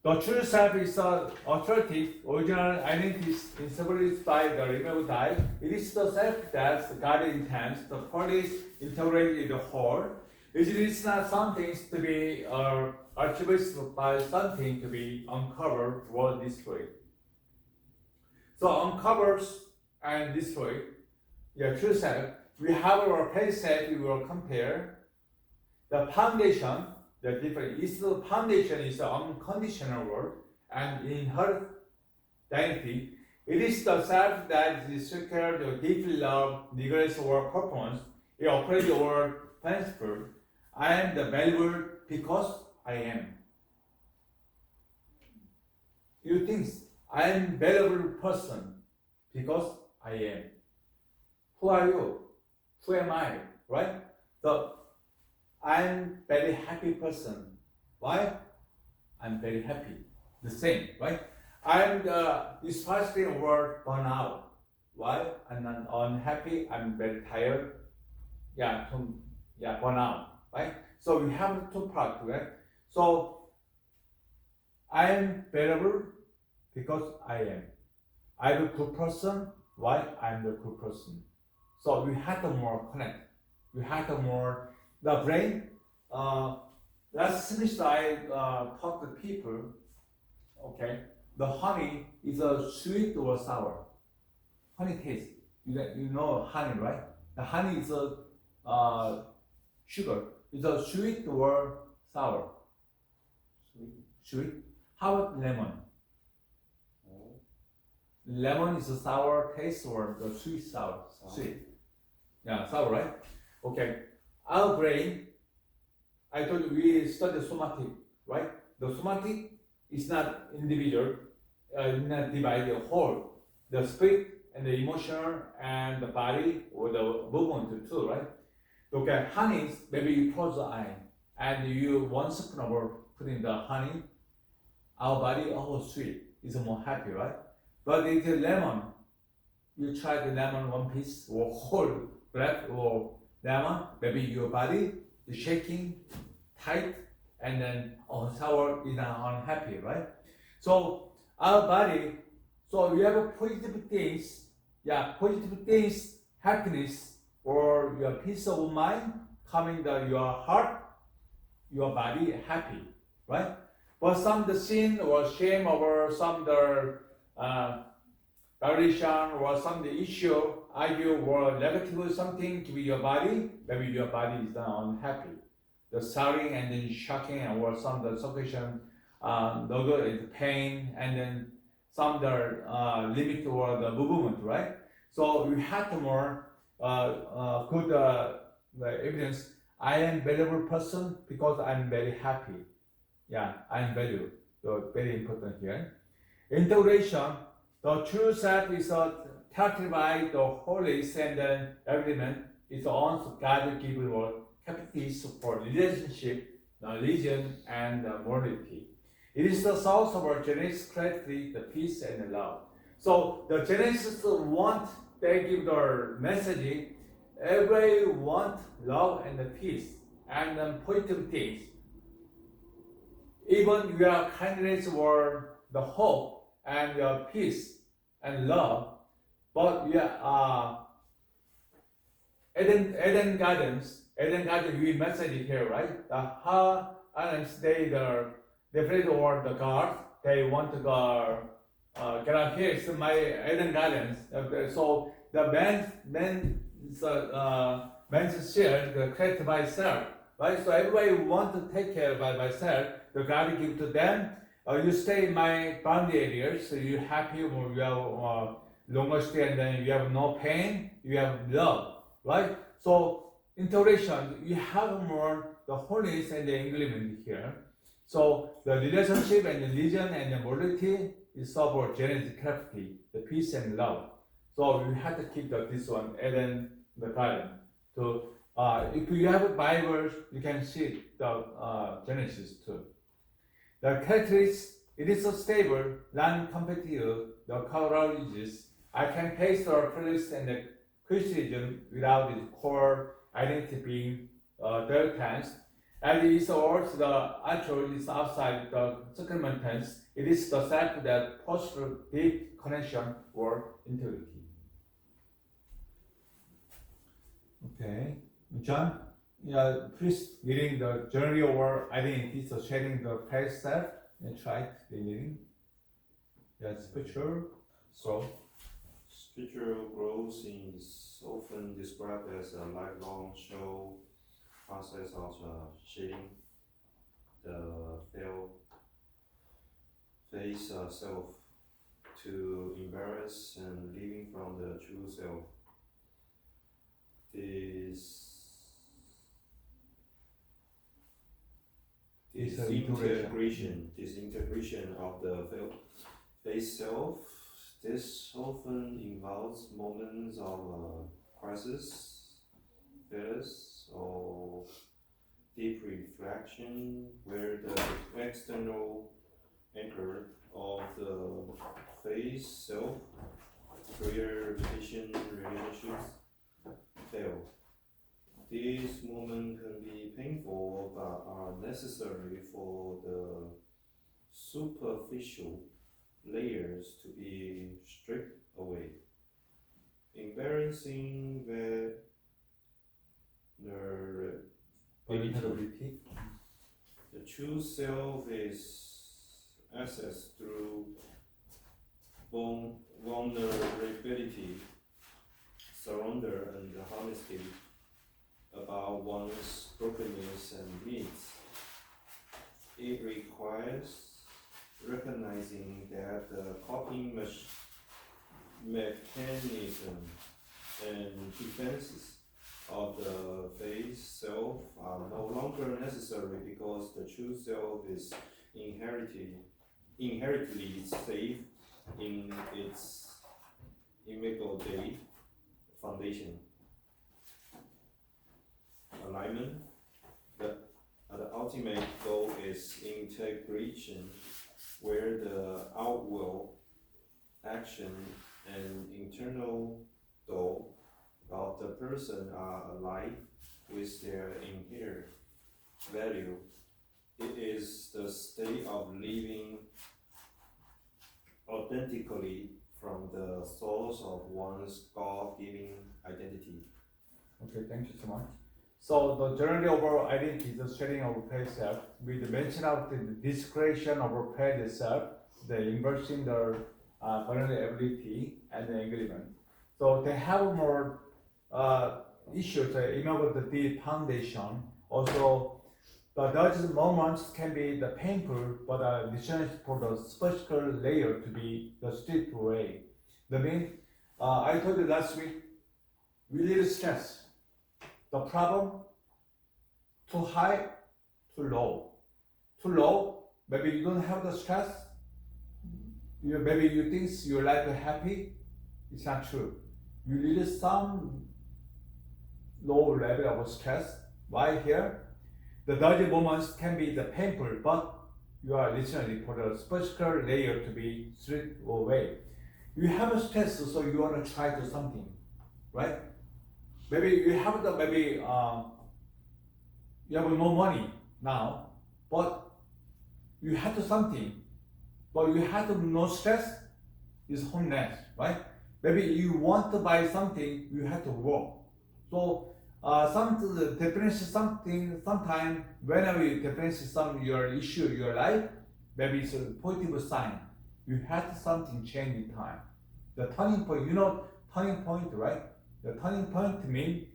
The true self is the authoritative, original identity established by the removed I. It is the self that God intends, the parties integrated in the whole. It is not something to be attributed by something to be uncovered or destroyed. So uncovers and destroyed, true self. We have our past self, we will compare. The foundation, the different is the foundation is the unconditional word, and in her identity, it is the self that is secured or deeply loved, neglect or performance. It operates over principle. I am the valuable because I am. You think I am valuable person because I am. Who are you? Who am I? Right? So I'm very happy person. Why? I'm very happy. The same, right? I'm especially over burnout. Why? I'm not unhappy. I'm very tired. Burnout, right? So we have two parts, right? So I'm valuable because I am. I'm a good person. Why? I'm the good person. So we had to more connect. We had to more the brain. Last semester I taught the people. Okay, the honey is a sweet or sour. Honey taste. You know honey, right? The honey is a sugar. It's a sweet or sour. Sweet. How about lemon? Lemon is a sour taste or the sweet sour? Sweet. Yeah, sour, right? Okay. Our brain, I told you we study somatic, right? The somatic is not individual, not divided whole. The spirit and the emotional and the body or the movement too, right? Okay, honey, maybe you close the eye and you 1 spoon of put in the honey, our body, oh sweet, is more happy, right? But if the lemon, you try the lemon 1 piece or whole grape or lemon, maybe your body is shaking, tight, and then sour is unhappy, right? So our body, so you have positive things, positive things, happiness, or your peace of mind coming to your heart, your body happy, right? But some the sin or shame or some the violation or some the issue, argue or negative something to your body, maybe your body is unhappy. The sorry and then shocking or some the suffocation, no good is pain and then some the limit or the movement, right? So we have to more good the evidence. I am valuable person because I'm very happy. Yeah, I'm value. So very important here. Integration. The true self is characterized by the holiness and then element is on God given word capacities for relationship, religion, and morality. It is the source of our Genesis clarity, the peace and the love. So the Genesis want they give their message. Everybody want love and the peace and positive things. Even your kindness or the hope and your peace and love, but we are Eden Garden we message here, right? The how animals they play or the guard, they want to go get out here. It's my Eden Gardens. So the man's share the created by self, right? So everybody want to take care by myself. The God give to them. You stay in my boundary areas, so you happy or you have longer stay and then you have no pain, you have love, right? So integration, you have more the holiness and the agreement here. So the relationship and the religion and the morality is about genetic clarity, the peace and love. So you have to keep this one and then the garden. So if you have a Bible, you can see the Genesis too. The characteristics, it is so stable, non-competitive, the courageous. I can face the police and the Christianism without its core identity being third tense. And it is also the actual is outside the second tense. It is the self that fosters deep connection or integrity. Okay, John, please reading the journey or identity, so sharing the past self and try the reading. Spiritual growth. Spiritual growth is often described as a lifelong slow process of shedding the face self to embrace and living from the true self. This integration of the face self, this often involves moments of crisis, failures, or deep reflection, where the external anchor of the face self, career, repetition, relationships, fail. These moments can be painful but are necessary for the superficial layers to be stripped away. Embarrassing vulnerability. The true self is accessed through vulnerability, surrender, and honesty about one's brokenness and needs. It requires recognizing that the coping mechanism and defenses of the fake self are no longer necessary because the true self is inherently safe in its immaculate foundation. Alignment. The ultimate goal is integration, where the outward action and internal thought of the person are aligned with their inherent value. It is the state of living authentically from the source of one's God-given identity. Okay, thank you so much. So the journey of our identity is the sharing of our past self. We mentioned about the discretion of our past self, the embracing the vulnerability and the engagement. So they have more issues about the deep foundation. Also, those moments can be the painful, but necessary for the special layer to be the stripped away. That means, I told you last week, we need stress. The problem, too high, too low. Too low, maybe you don't have the stress. Maybe you think your life is happy. It's not true. You need some low level of stress. Why here? The dirty moments can be the painful, but you are listening for the special layer to be stripped away. You have a stress, so you want to try to something, right? Maybe you have you have no money now, but you have to something, but you have to no stress is homeless, right? Maybe you want to buy something, you have to work. So sometime whenever you differentiate some your issue, your life, maybe it's a positive sign. You had something change in time. The turning point, turning point, right? The turning point means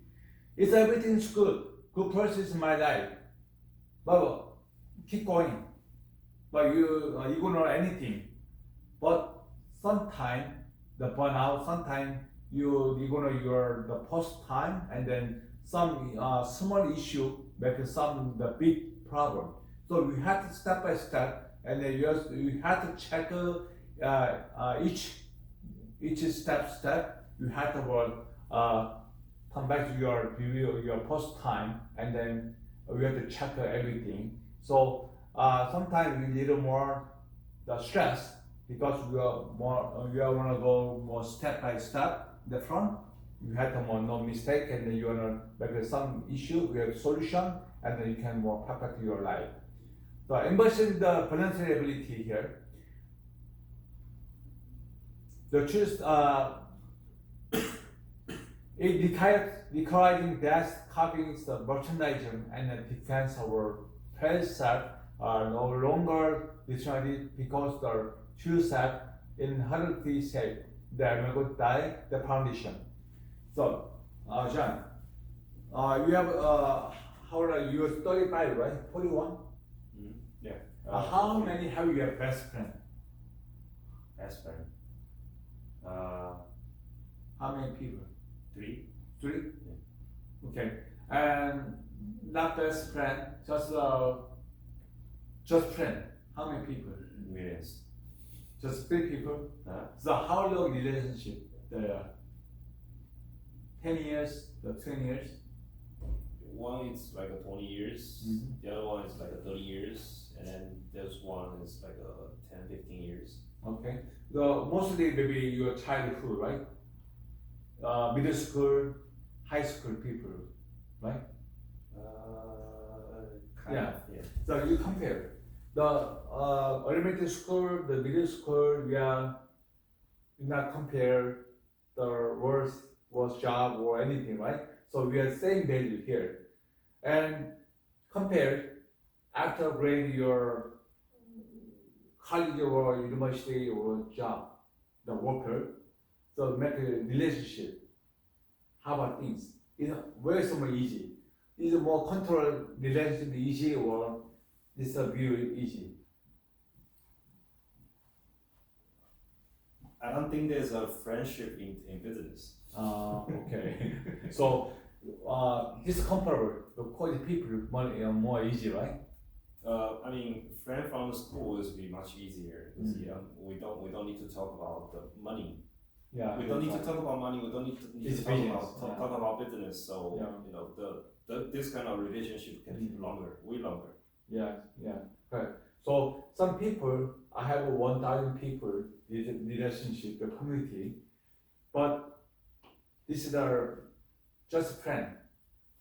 it's everything's good. Good process in my life. But keep going. But you ignore anything. But sometimes the burnout, sometimes you ignore the post time, and then some small issue make the big problem. So you have to step by step, and then you have to check each step. You have to come back to your review, your post time, and then we have to check everything. So sometimes we need more the stress because we want to go more step by step in the front. You have to more no mistake, and then you want to make some issue, we have solution, and then you can more perfect your life. So embracing the vulnerability here. The truth, it requiring that copying the merchandising and the defense of our past self are no longer destroyed because the true self inherently safe. They are not going to die the foundation. So, John, you have how old are you? You're 35, right? 41. Yeah. How many have you have best friend? Best friend. How many people? 3. 3. Yeah. Okay, and not best friend, just friend. How many people? Millions. Just 3 people. Huh? So how long relationship? The 10 years, the 20 years. One is like 20 years, the other one is like 30 years, and then there's one is like 10, 15 years. Okay. The mostly maybe your childhood, right? Middle school, high school people, right? Kind of, yeah. So you compare the elementary school, the middle school, you not compare the worst job or anything, right? So we have same value here. And compare after grade your college or university or job, the worker, so make a relationship. How about things? Where is more easy? Is it more control relationship easy or this view easy? I don't think there's a friendship in business. Okay. So this comparable. The quality people more easy, right? I mean, friend from the school is be much easier because we don't need to talk about the money. Yeah. We don't need to talk about money. We don't need to It's talk business, about talk about business. So Yeah. you know this kind of relationship can be longer, way longer. Yeah. Right. So some people, I have 1,000 people relationship, the community, but this is our just friend.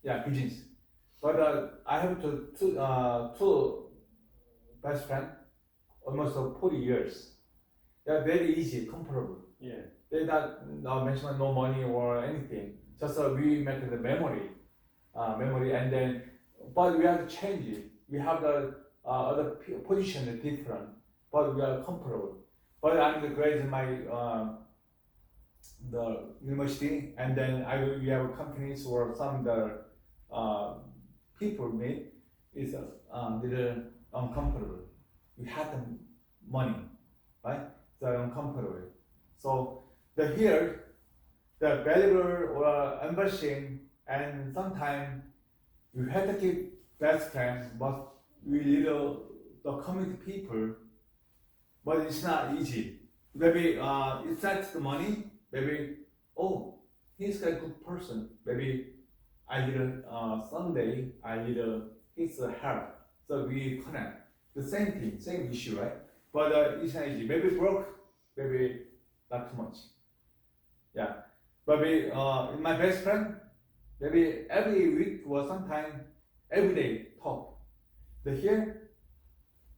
Yeah, business. But I have two best friend, almost 40 years. They're very easy, comparable. Yeah. They not mention no money or anything. Just we make the memory, and then, but we have to change it. We have the other position is different, but we are comparable. But I'm the grade in my the university, and then we have companies or some the people meet is little uncomfortable. We have the money, right? They're uncomfortable. So here, the valuable or embarrassing, and sometimes you have to keep best friends, but we little the community people, but it's not easy. Maybe it's not the money. Maybe he's a good person. Maybe I need Sunday I need his help. So we connect. The same thing, same issue, right? But it's not easy. Maybe broke. Maybe not too much. Yeah. Maybe my best friend, maybe every week or sometime every day talk. Here,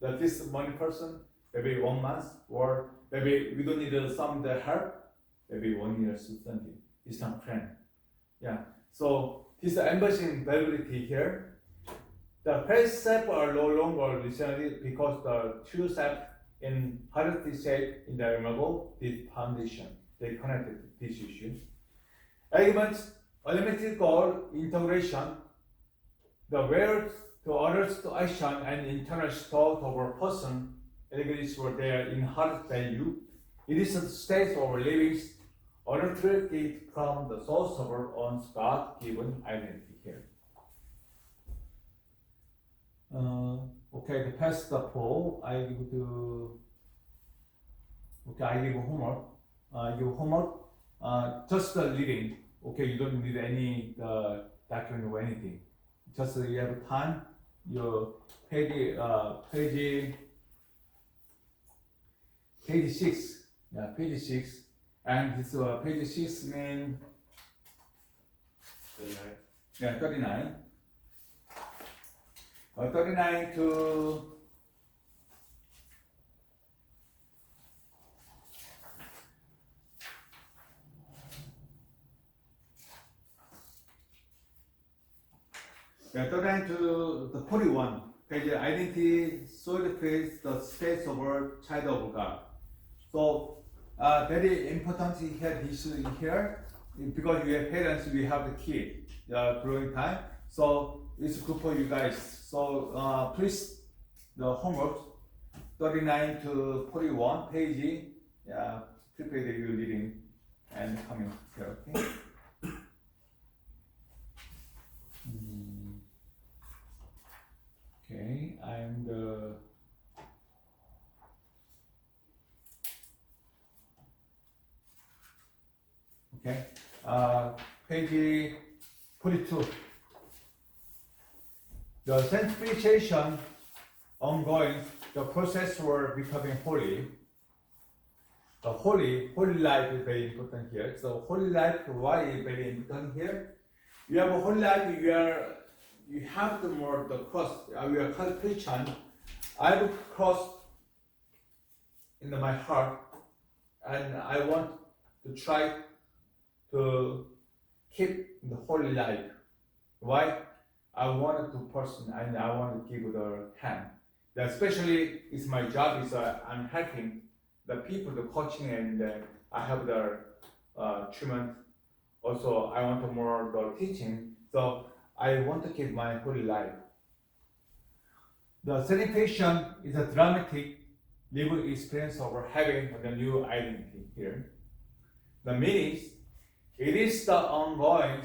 this one person, maybe 1 month, or maybe we don't need some help, maybe 1 year something. It's not friend. Yeah. So this embarrassing variability here. The first step are no longer listening because the two steps in hierarchy shape in the removable this foundation. They connected this issue. Arguments, elementary goal, integration, the where to others to action and internal thought of a person, elements were their inherent value. It is a state of living, originated from the source of our own God-given identity here. Okay, the past the poll, I give homework. I give homework, just the reading. Okay, you don't need any document or anything. Just you have time. Your page 6. Yeah, page 6. And this page 6 means 39. yeah 39. 39 to yeah, 39 to the 41 page identity solidifies the space of our child of God. So very important here this here because we have parents, we have the kid growing time. So it's good for you guys. So please the homework 39 to 41 page. Yeah, prepare the reading and coming here. Okay. Okay, and okay, page 42. The sanctification ongoing, the process for becoming holy. The holy life is very important here. So holy life, why is very important here? You have a holy life, you have the more the cross. We are called Christian. I have a cross in my heart, and I want to try to keep the holy life. Why? I want to person and I want to give the hand. Especially, it's my job is I'm helping the people, the coaching, and I have the treatment. Also, I want more the teaching. So I want to keep my holy life. The celebration is a dramatic living experience of having the new identity here. The meanings, it is the ongoing,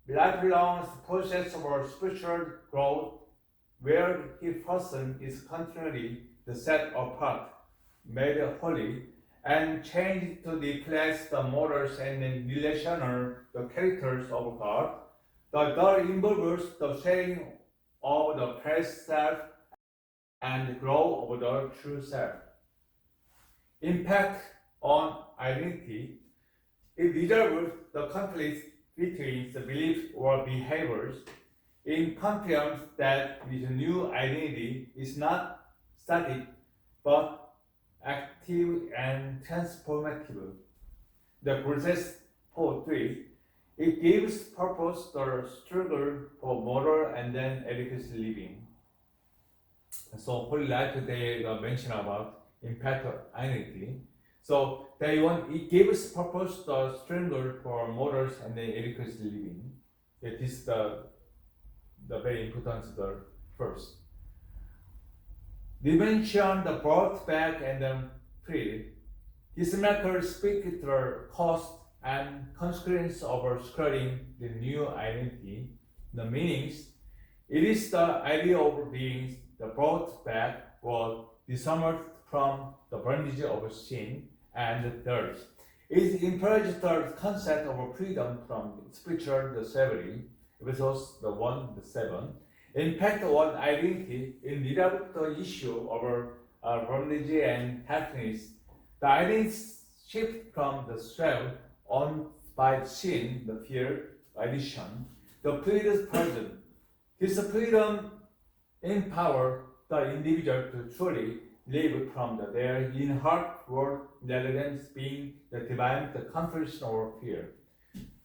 lifelong process of our spiritual growth, where each person is continually set apart, made holy, and changed to reflect the morals and the relational the characters of God. The involves the sharing of the past self and the growth of the true self. Impact on identity, it resolves the conflict between the beliefs or behaviors in confidence that this new identity is not static but active and transformative. The process 4.3, it gives purpose to the struggle for moral and then ethical living. So Holy Life they mention about impact of identity. So they want it gives purpose to the struggle for morals and then ethical living. It is the very important the first. Dimension the brought back and then freed. This matter speaks to the cost and consequence of securing the new identity. The meanings, it is the idea of being the brought back or disarmed from the bondage of sin and dirt. It implies the concept of freedom from spiritual slavery, Ephesians 1:7. Impact on identity in regard to the issue of bondage and happiness. The identity shift from the slave on by sin, the fear, addiction, the freedom present. This freedom empower the individual to truly live from their in-heart world rather than being the divine the confirmation or fear.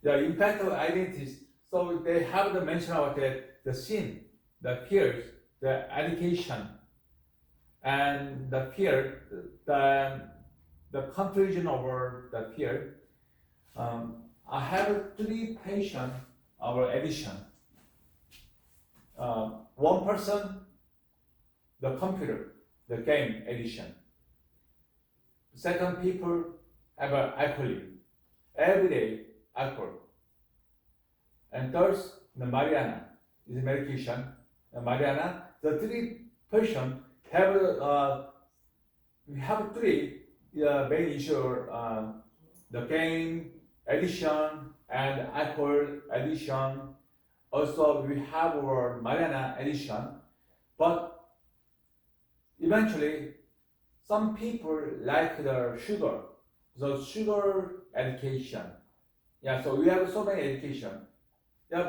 The impact of identities, so they have the mention about the sin, the fears, the education, and the fear, the confusion over the fear. I have 3 patients over addiction. One person, the computer, the game addiction. Second, people have alcohol, everyday alcohol. And third, the marijuana is medication. The marijuana, the 3 persons have we have 3 main issues: the game addiction and alcohol addiction. Also, we have our marijuana addiction, but eventually, some people like the sugar education. Yeah, so we have so many education. Yeah,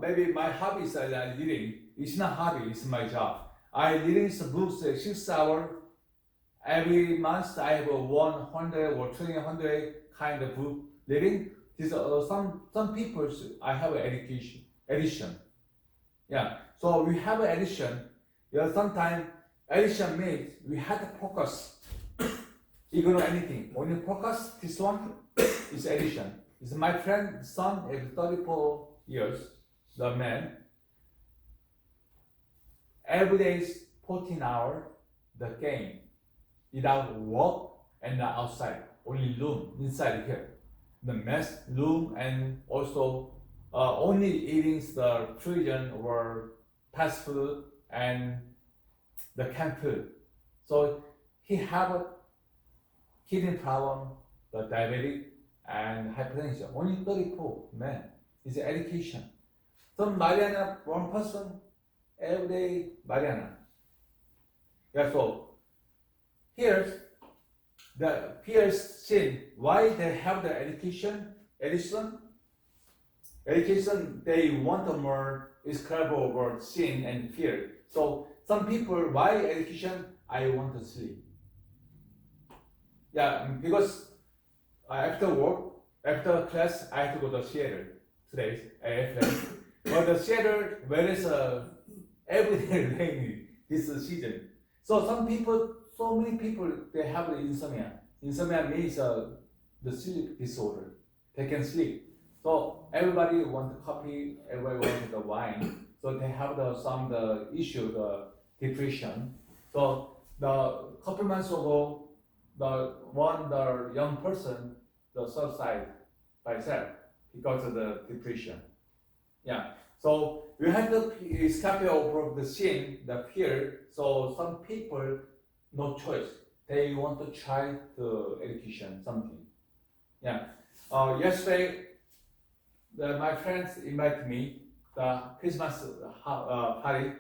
maybe my hobby is reading. It's not hobby, it's my job. I reading some books 6 hours every month. I have 100 or 200 kind of book reading. These some people I have addiction. Yeah, so we have addiction. Yeah, sometimes addiction means we have to focus. Ignore anything. When you focus, this one is addiction. It's my friend's son is 34 years, the man. Every day is 14 hours, the game. Without work and outside, only room inside here. The mess room and also only eating the children or fast food and the canned food. So he have a kidney problem, the diabetic and hypertension. Only 34 men is education. Some marijuana, one person every day marijuana. Yeah, so here's the peers sin. Why they have the education? Education, they want a more describable over sin and fear. So some people, why education? I want to sleep. Yeah, because after work, after class, I have to go to Seattle today, airplane. But the Seattle, where is every day rainy this season. So some people, so many people, they have the insomnia. Insomnia means the sleep disorder. They can sleep. So everybody want coffee, everybody want the wine. So they have the issue, the depression. So the couple months ago, the young person, the suicide by itself because of the depression. Yeah. So we have to escape of the sin, the fear. So some people, no choice. They want to try the education, something. Yeah. Yesterday, my friends invited me the Christmas party.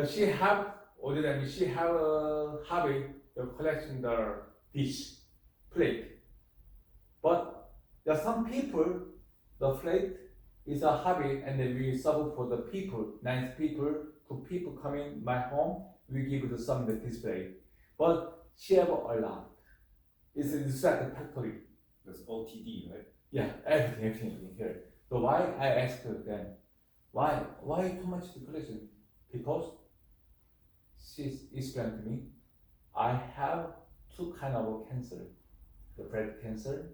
She have a hobby of collecting the dish, plate. But there are some people, the plate is a hobby, and then we serve for the people, nice people, to people coming my home, we give them some the display. But she have a lot. It's like a factory. That's OTD, right? Yeah, everything in here. So why I asked her then, why too much collection? Because she explained to me, I have two kind of cancer, the breast cancer,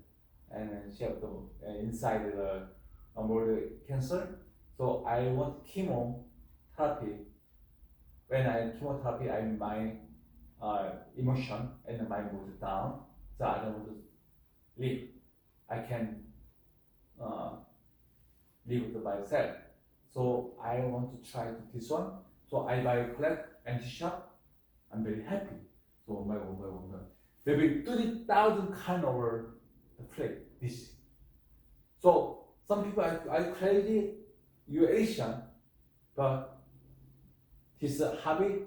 and she have the inside the cancer. So I want chemotherapy. When I chemotherapy, my emotion and my mood down. So I don't want to live. I can live by myself. So I want to try this one. So I buy collect anti-shock. I'm very happy. So my maybe 30,000 kind of plate this. So some people are crazy. You're Asian, but his hobby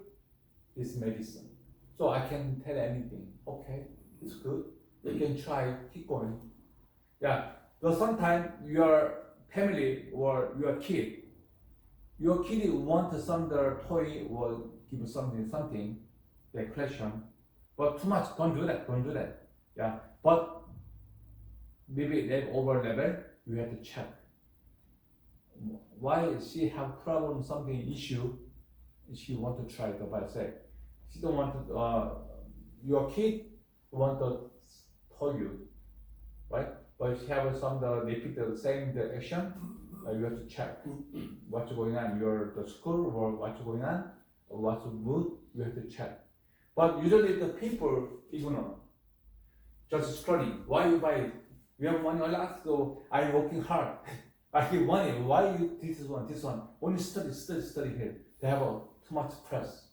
is medicine. So I can tell anything. Okay, it's good. You can try. Keep going. Yeah. So sometimes your family or your kid want some toy or give something, the question, but too much. Don't do that. Yeah. But maybe they over level. You have to check. Why she have problem, something issue? She want to try it by herself. She don't want to. Your kid want to tell you, right? But she have some repeat the same action. You have to check what's going on. The school or what's going on, or what's the mood. You have to check. But usually the people ignore. Just scrolling. Why you buy it? We have money a lot, so I'm working hard. I give money. Why you this one? Only study here. They have too much press.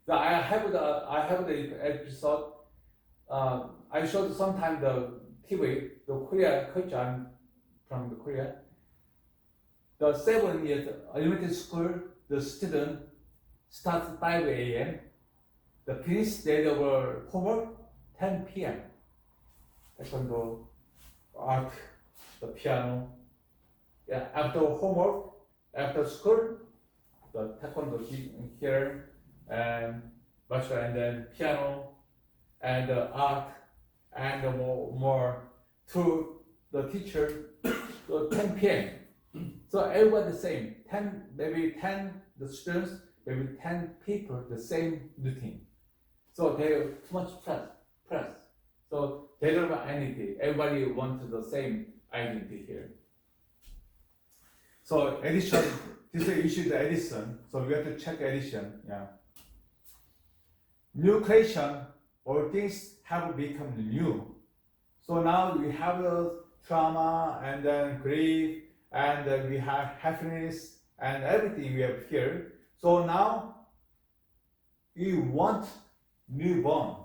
So I have the episode. I showed sometime the TV, the Korea culture. I'm from the Korea. The 7 years elementary school, the student starts 5 a.m. The finish date of homework 10 p.m. Taekwondo, art, the piano. Yeah, after homework, after school, the taekwondo here and then piano and art and more to the teacher. So 10 p.m. So everybody the same. 10 the students, maybe 10 people the same routine. So they have too much press. So they don't have anything. Everybody wants the same identity here. So edition, this is issued the edition. So we have to check edition. Yeah. New creation, all things have become new. So now we have the trauma and then grief and then we have happiness and everything we have here. So now we want newborn.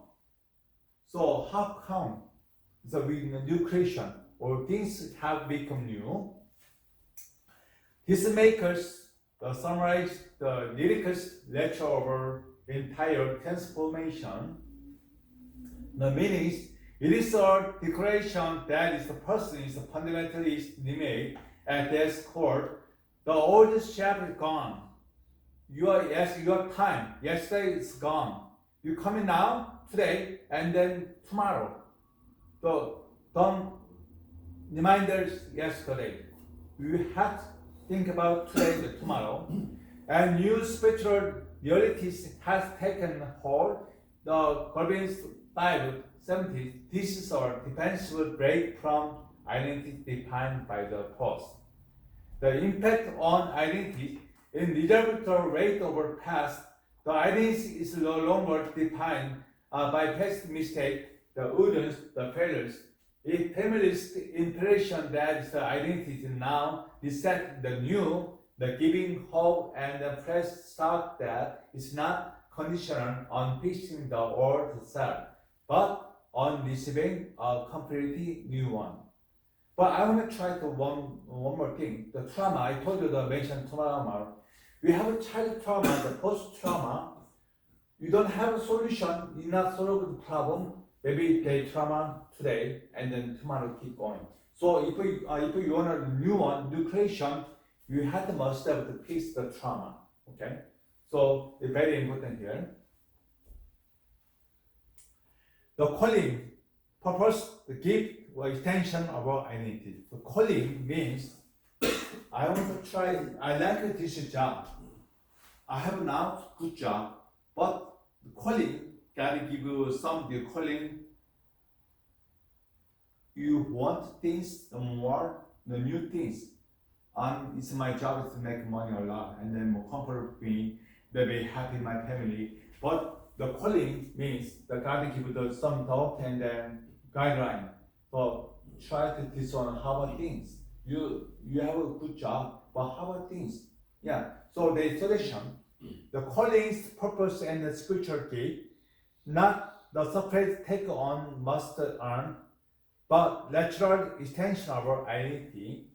So how come? So with new creation, all things have become new. This makers summarize the lyricist lecture over entire transformation. The meaning is, it is a declaration that is the person is fundamentally remade at their core. The old shape is gone. Your time, yesterday is gone. You come in now, today, and then tomorrow. So don't reminders yesterday. We have to think about today and tomorrow. And new spiritual realities has taken hold. The Corinthians 5:70. This is our defensive break from identity defined by the past. The impact on identity in reserved the rate over past. The identity is no longer defined by past mistake, the wounds, the failures. If families' impression that the identity now reset the new, the giving hope and the fresh start that is not conditional on fixing the old self, but on receiving a completely new one. But I want to try to one more thing. The trauma, I told you the mentioned trauma. We have a child trauma, the post-trauma. You don't have a solution, you not solve the problem. Maybe they trauma today and then tomorrow keep going. So if you want a new one, new creation, you have to must have to fix the trauma. Okay? So it's very important here. The calling, purpose, the gift or extension of our identity. The calling means I want to try, I like this job. I have now good job, but the calling, God give you some the calling. You want things, the more, the new things. It's my job is to make money a lot and then more comfort me, maybe happy my family. But the calling means that God give you some thought and then guideline. So try to discern how about things. You have a good job, but how about things? Yeah. So the solution, the callings, purpose, and the spiritual gift, not the separate take on must earn, but natural extension of our identity.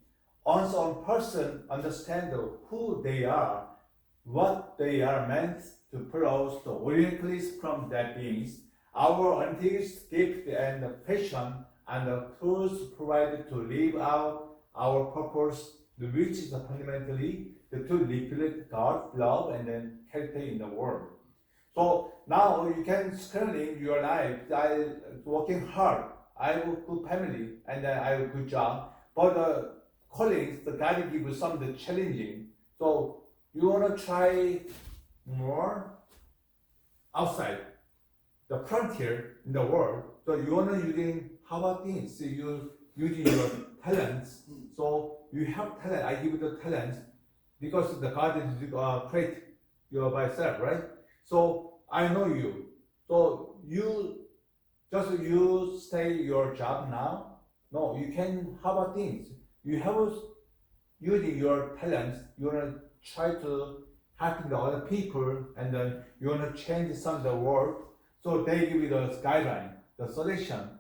Once a person understands who they are, what they are meant to produce, the originally from that beings, our antiques, gift, and the passion, and the tools provided to live out our purpose, which is fundamentally to reflect God's love and then character in the world. So now you can scrolling your life. I working hard. I have a good family and I have a good job. But the callings, the God give you something challenging. So you want to try more outside the frontier in the world. So you want to using how about things? So you using your talents. So you have talent. I give you the talents because the God is create you by self, right? So I know you. So you stay your job now. No, you can have a things. You have using your talents. You wanna try to helping the other people, and then you wanna change some of the world. So they give you the guideline, the solution.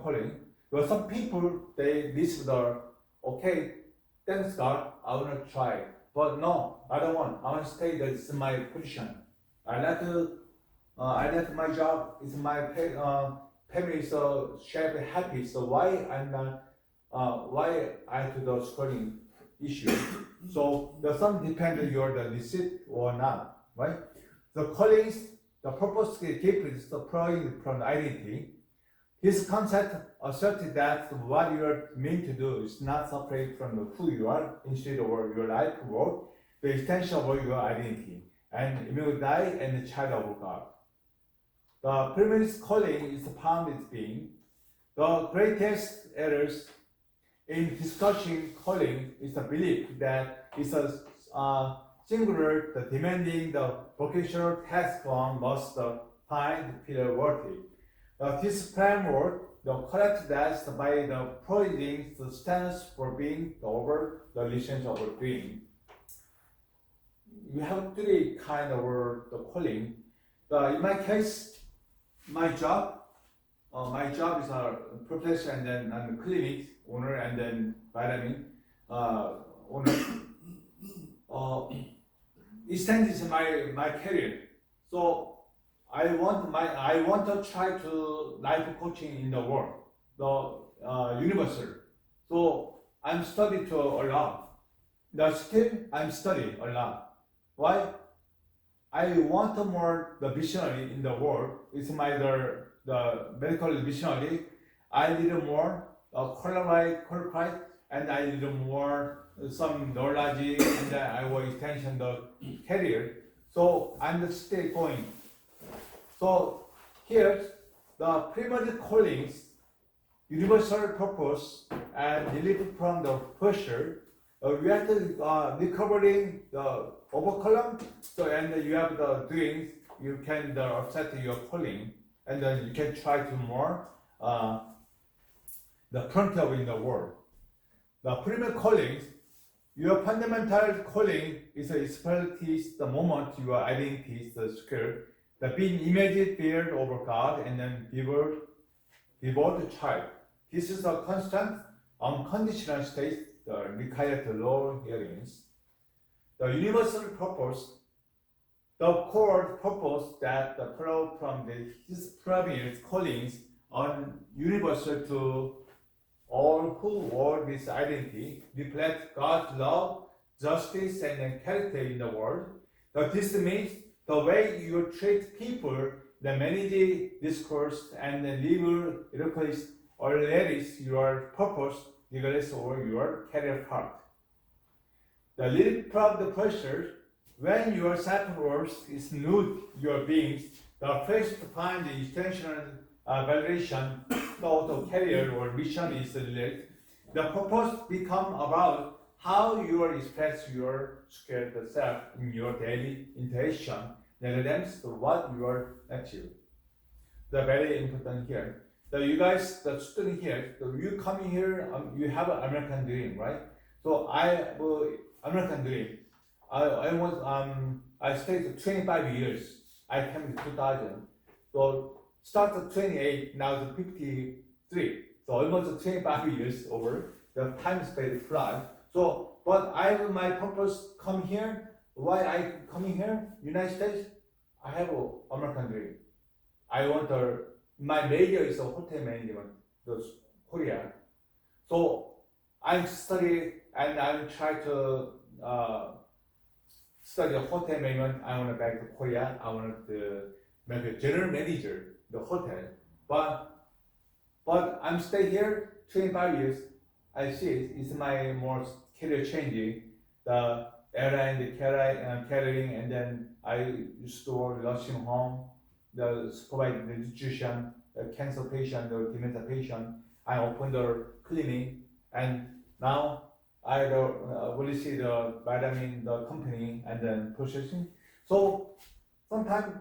Calling. But some people they listen the okay. Thanks God, I wanna try. But no, I don't want. I want to stay. That's my position. I like my job. It's my family so shared happy. So why I'm not? Why I have to do scrolling issue? So the some depend on your the receipt or not, right? The callings, the purpose gift is the pride from the identity. His concept asserted that what you are meant to do is not separate from who you are, instead of your life work, the extension of your identity, and you will die and the child of God. The previous calling is found as being the greatest errors in discussing calling is the belief that it's a singular, the demanding the vocational task one must find feel worthy. This framework, the correct that by the providing the stance for being over the relationship of doing. We have three kind of the calling. In my case, my job is a professor and then I'm a clinic owner and then vitamin owner. Extend is my career. So I want to try to life coaching in the world, the universal. So I'm studying to a lot. Still I'm studying a lot. Why? I want more the missionary in the world. It's my the medical missionary. I need more qualified, and I need more some knowledge, and then I will extension the career. So I'm still going. So here, the primary callings, universal purpose, and relief from the pressure. We have to recovering the over column. So and you have the doing. You can offset your calling, and then you can try to more the front of in the world. The primary callings, your fundamental calling is a expertise. The moment your identity is the secure, the being imaged fear over God, and then devote child. This is a constant, unconditional state required to low hearings. The universal purpose, the core purpose that the flow from his previous callings on universal to all who wore this identity reflect God's love, justice, and character in the world. This means the way you treat people, the manage discourse, and live reckless or let is your purpose, regardless or your career path. The relief from the pressure, when your self-worth is nude, your beings, the first to find the extensional validation, the career or mission is related. The purpose become about how you express your scared self in your daily interaction, rather than what you are achieve. The very important here. You guys, the student here, you come here, you have an American dream, right? So American dream. I stayed 25 years. I came in 2000. So start at 28, now it's 53. So almost 25 years over. The time space flies. So, but my purpose come here. Why I coming here? United States. I have an American dream. I want my major is a hotel management, Korea. So I study and I try to study hotel management. I want to back to Korea. I want to make a general manager, the hotel. But I'm stay here 25 years. I see it's my more career changing. The airline, the catering, and then I used to work nursing home, the provide the nutrition, the cancer patient, the dementia patient. I open the clinic, and now I will see the vitamin, the company, and then processing. So sometimes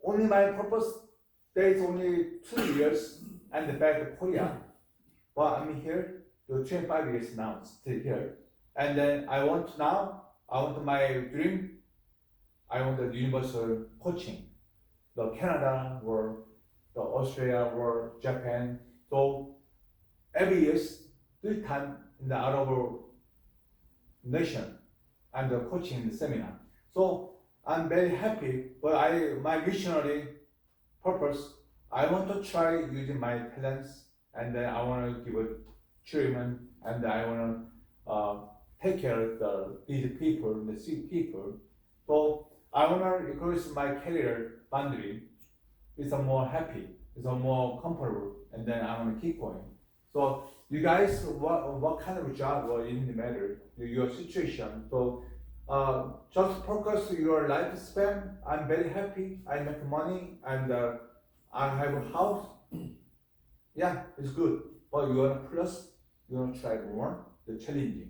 only my purpose, there is only 2 years and back to Korea. But I'm here, the 25 years now, still here. And then I want my dream, I want the universal coaching. The Canada or the Australia or Japan. So every year, 3 times in the Arab nation and the coaching the seminar. So I'm very happy, but my missionary purpose, I want to try using my talents, and then I want to give a treatment, and I want to take care of these people, the sick people. So I want to increase my career boundary. It's more happy, it's more comfortable, and then I want to keep going. So you guys, what kind of job or in the matter, your situation. So just focus your lifespan. I'm very happy. I make money and I have a house. Yeah, it's good. But you want to plus, you want to try more. The challenging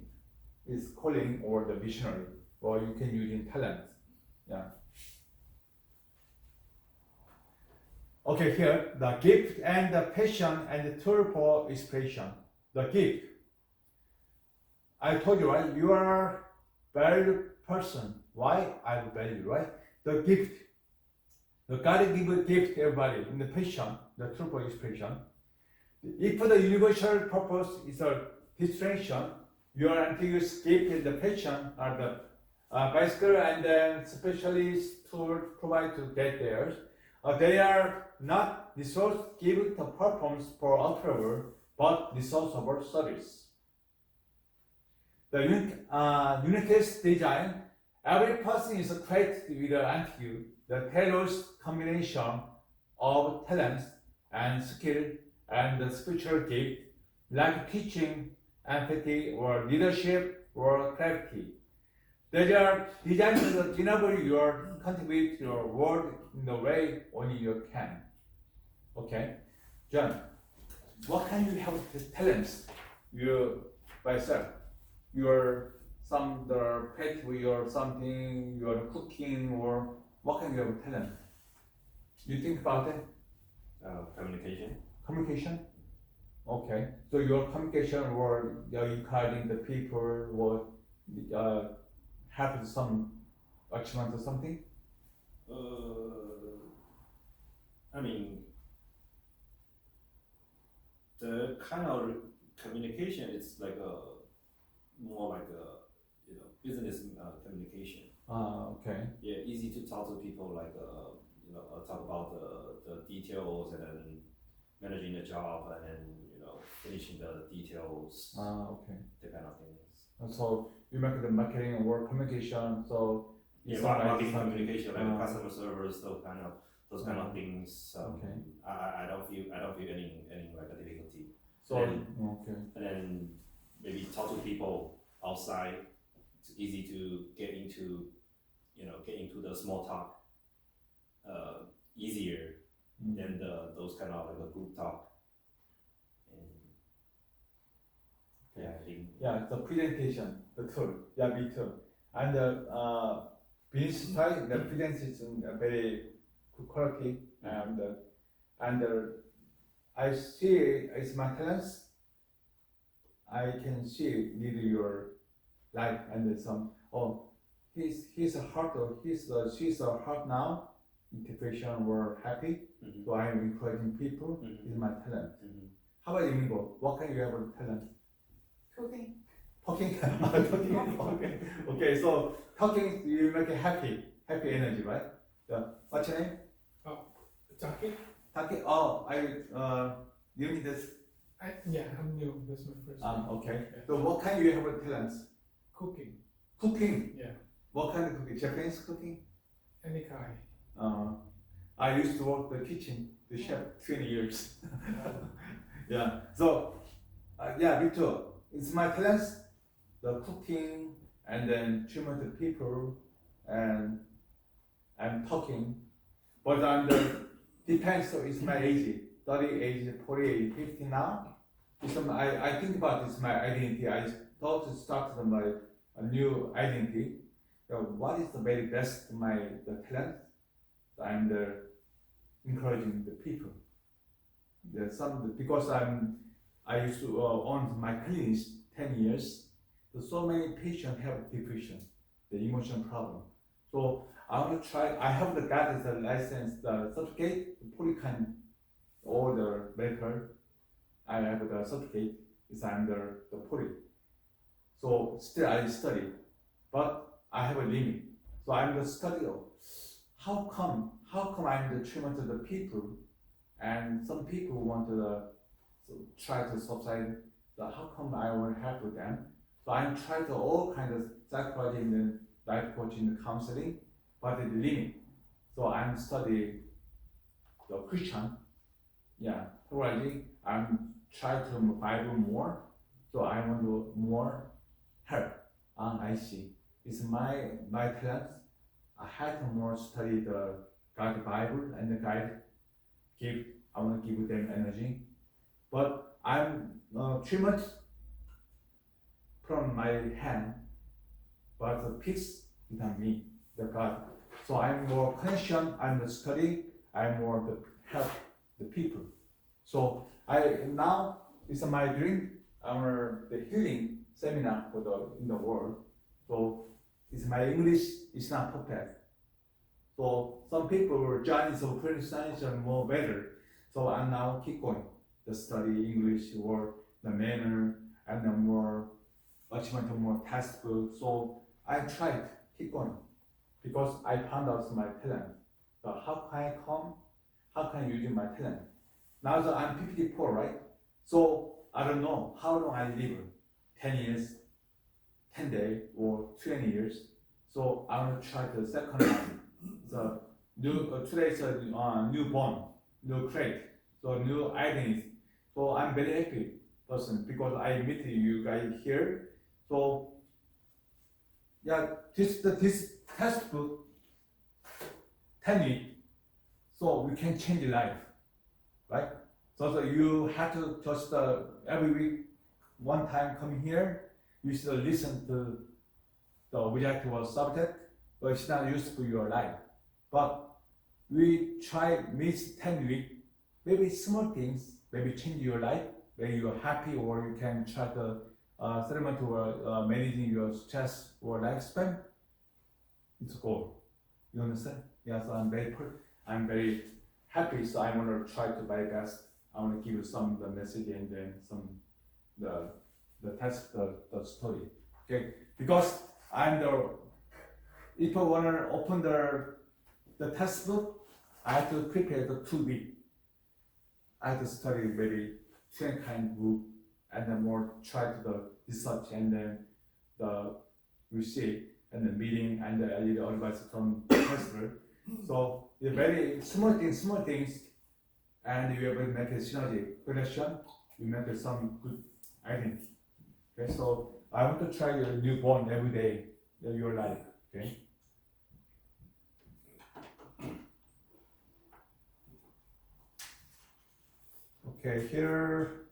is calling or the visionary, or you can use in talent. Yeah. Okay, here the gift and the passion and the tool for expression. The gift. I told you, right? You are a valued person. Why I value, right? The gift. The God give a gift to everybody in the passion, the tool for expression. If the universal purpose is a distraction, your antiguous gift and the passion are the bicycle and then specialist tool provide to get there. They are not resource given to performance for approval, but resource of service. The uniqueness design, every person is created with an attitude, the tailor's combination of talents and skill and the spiritual gift like teaching, empathy, or leadership, or clarity. They are designed to enable your contribute to your world in the way only you can. Okay, John, what kind of have talents you by yourself? You're some the creative or something, you're cooking or what kind of talent? You think about it? Communication. Communication? Okay. So your communication or you're encouraging the people or have some achievement or something? I mean, the kind of communication is like a more like a business communication. Okay. Yeah, easy to talk to people like talk about the details and then managing the job and then finishing the details. Okay. The kind of things. So you make the marketing or communication. So Yeah, it's not like marketing something- communication, like Ah. customer service, those kind of things. Okay. I don't feel any like a difficulty. So And- okay. And then maybe talk to people outside. It's easy to get into the small talk. Easier than those kind of like a group talk. And Okay. yeah, I think Yeah, the presentation, the tool. Yeah, me too. And the business style, the presentation is very good quality, and I see it's my talents. I can see need your life and some. Oh, he's a heart. Or she's a heart now. Integration were happy. Mhm. So I am encouraging people. Mhm. Is my talent. Mhm. How about you, Mingo? What can you have a talent? Cooking. Talking, talking. Okay, okay. So talking, you make it happy energy, right? Yeah. What's your name? Jacket? Talking. Oh, you need this. Yeah, I'm new. That's my first one. Okay. So what kind you have a talent? Cooking. Cooking. Yeah, What kind of cooking? Japanese cooking. any kind. I used to work the kitchen, the chef, 20 years. Yeah. So, yeah, me too. It's my talents, the cooking, and then treatment of people, and talking. But depends. So it's my age, 30 age, 40 age, 50 now. I think about it's my identity. I thought to start a new identity. So what is the very best the talent? And encouraging the people. There's because I used to own my clinics 10 years. So many patients have depression, the emotion problem. So I want to try. I have the got the license, the certificate, the Polycan, all the medical. I have the certificate. It's under the Poly. So still I study, but I have a limit. So I'm the study of how come I'm the treatment of the people, and some people want to try to subside. So how come I want to help them? So I'm trying to all kinds of psychology and life coaching and counseling, but the limit. So I'm studying the Christian, yeah, theology. I'm trying to Bible more. So I want to more help. I see. It's my talents. I had to more study the God Bible and the guide. I want to give them energy, but I'm treatment from my hand, but the peace is on me, the God. So I'm more connection. I'm the study. I'm more the help the people. So now it's my dream. The healing seminar in the world. So it's my English is not perfect. So some people were Chinese or French science are more better. So I now keep going. The study English or the manner and the more achievement more textbook. So I tried keep going because I found out my talent. So how can I come? How can I use my talent? Now that I'm 54, right? So I don't know how long I live. 10 years, 10 days, or 20 years. So I want to try the second one. So today's a newborn, new crate, so new identity. So I'm very happy. person because I meet you guys here. So yeah, this textbook 10 weeks, so we can change life, right? So you have to just every week, one time come here, you should listen to the objective or subject, but it's not useful for your life. But we try miss 10 weeks, maybe small things, maybe change your life, maybe you're happy or you can try to settlement or managing your stress or lifespan. It's a goal. You understand? Yeah, so I'm very happy, so I want to try to my best. I want to give you some the message and then some the test the story. Okay, because if I want to open the textbook, I have to prepare the 2 weeks. I have to study very different kind of book and then more try to the research and then the receipt and the meeting and the little advice from the professor. So the very small things, and you will make a synergy connection. You make some good identity. Okay, so I want to try a newborn every day in your life. Okay. Okay, here.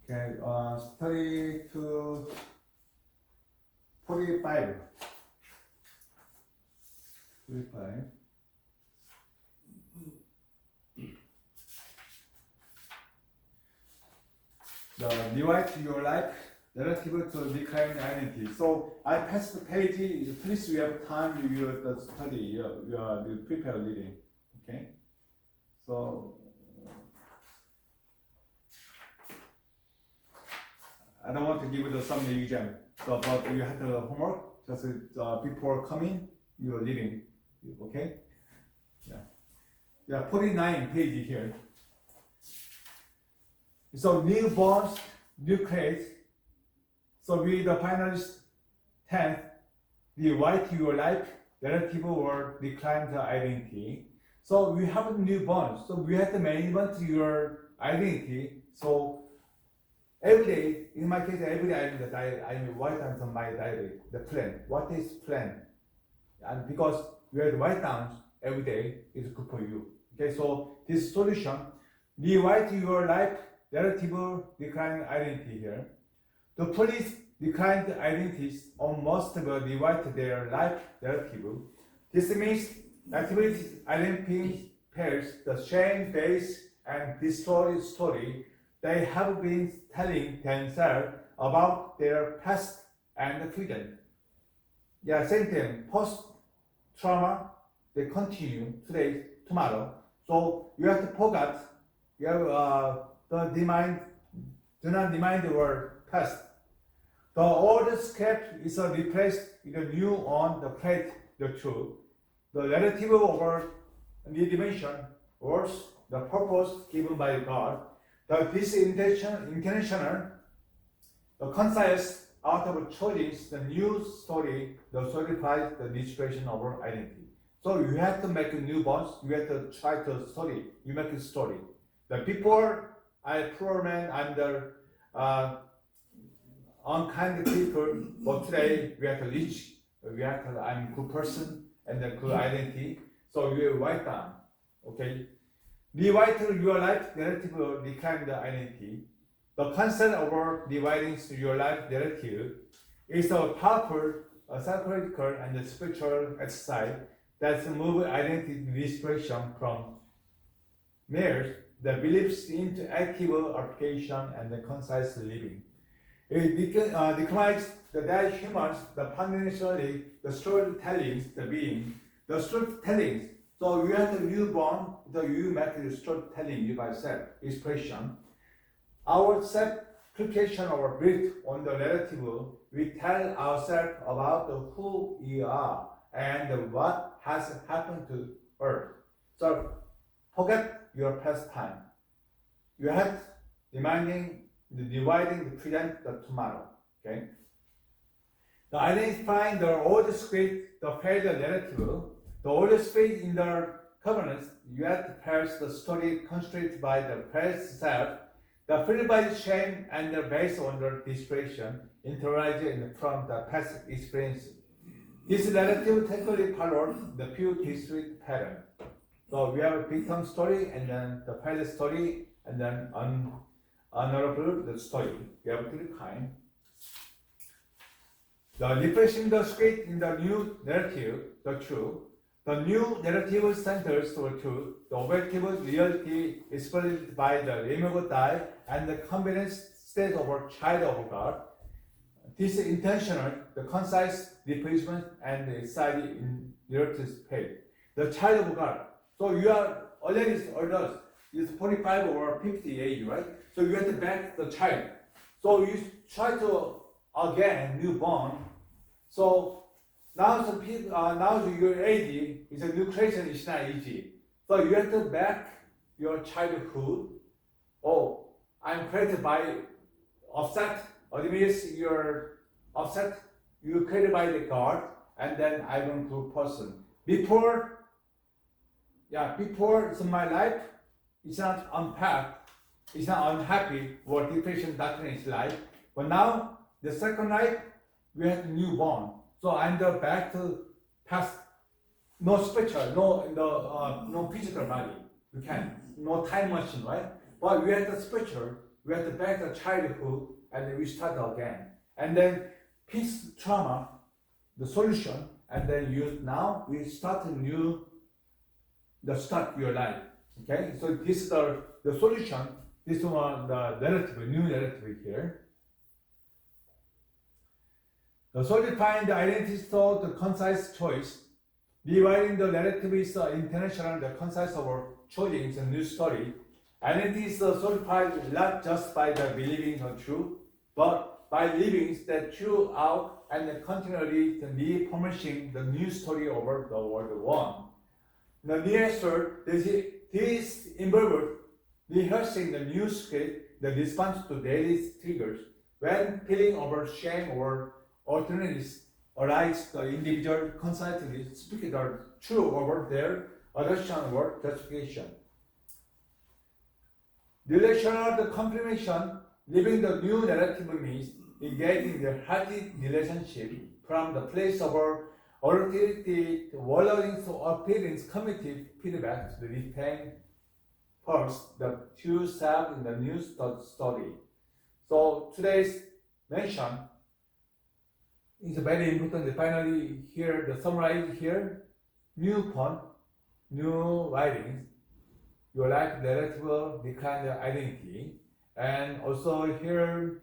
Okay, study to 45. 45. The rewrite your life relative to recurring identity. So I passed the page. Please, you have time. You study. You prepare reading. Okay. So I don't want to give you the summary exam. So, but you have the homework just before coming. You are reading. Okay. Yeah. 49 page here. So newborns, nucleus. So we the finalist 10th, rewrite your life relative or decline the identity. So we have a newborn. So we have to management your identity. So every day, in my case, every day I write down my diary, the plan. What is plan? And because you have to write down every day, is good for you. Okay, so this solution, rewrite your life relative declining identity here. The police declined identities almost rewrite their life relative. This means activities identifying pairs the shame, base, and destroy story they have been telling themselves about their past and future. Yeah, same thing. Post trauma, they continue today, tomorrow. So you have to forget. You have do not remind your past. The old script is replaced with a new on the plate, the truth. The relative over the dimension, words, the purpose given by God. This intentional, the conscious out of choice, the new story, the solidifies the inspiration of our identity. So you have to make a new bonds, you have to try to study, you make a story. The before I poor man, I'm the unkind people, but today we have to reach, I'm a good person and a good identity. So you write down, okay? Rewrite your life narrative, decline the identity. The concept of rewriting your life narrative is a powerful psychological and spiritual exercise that moves identity inspiration from mere the beliefs into active application and the concise living. It declines the dead humans, the fundamentally, the storytellings, the being, the storytellings. So you have the newborn, you make the storytelling you by self expression. Our self-application or built on the narrative, we tell ourselves about who we are and what has happened to Earth. So forget your past time. You have dividing the present, the tomorrow. Okay. The identifying the old script, the failure narrative, the old script in the covenants, yet tells the story constructed by the past self, the filled by shame and based on the distraction, internalized from the past experience. This narrative technically followed the few district pattern. So we have a victim story and then the pilot story and then honorable the story. We have three kinds. The refreshing the script in the new narrative, the truth. The new narrative centers the truth. The objective reality is explained by the removal die and the convenience state of a child of God. This is intentional, the concise replacement and the excited in narrative space. The child of God. So you are already adult. It's 45 or 50 age, right? So you have to back the child. So you try to again newborn. So now the people now your age is a new creation is not easy. So you have to back your childhood. Oh, I'm created by offset. Or it means you're offset. You created by the God, and then I'm a good person. Before it's my life, it's not unpacked, it's not unhappy, or depression darkness life. But now, the second life, we have newborn. So I'm the back to past, no spiritual, no physical body. We can, no time machine, right? But we have the spiritual, we have to back the childhood, and then we start again. And then peace trauma, the solution, and then now we start a new, start your life. Okay, so this is the solution. This one, the narrative, new narrative here. The solidifying the identity thought, the concise choice. Rewriting the narrative is international, the concise of choosing is a new story. Identity is solidified not just by the believing the truth, but by living that truth out and continually reforming the new story over the world one. The rehearsal, this involved rehearsing the new script, the response to daily triggers. When feeling over shame or alternatives arise, the individual constantly speak the truth over their addiction or justification. Relational the confirmation, living the new narrative means engaging the healthy relationship from the place of our authority, wallowing to appearance committed feedback to retain first the two self in the new story. So today's mention is very important. Finally, here the summarize here, new point, new writings, your life narrative, decline the identity, and also here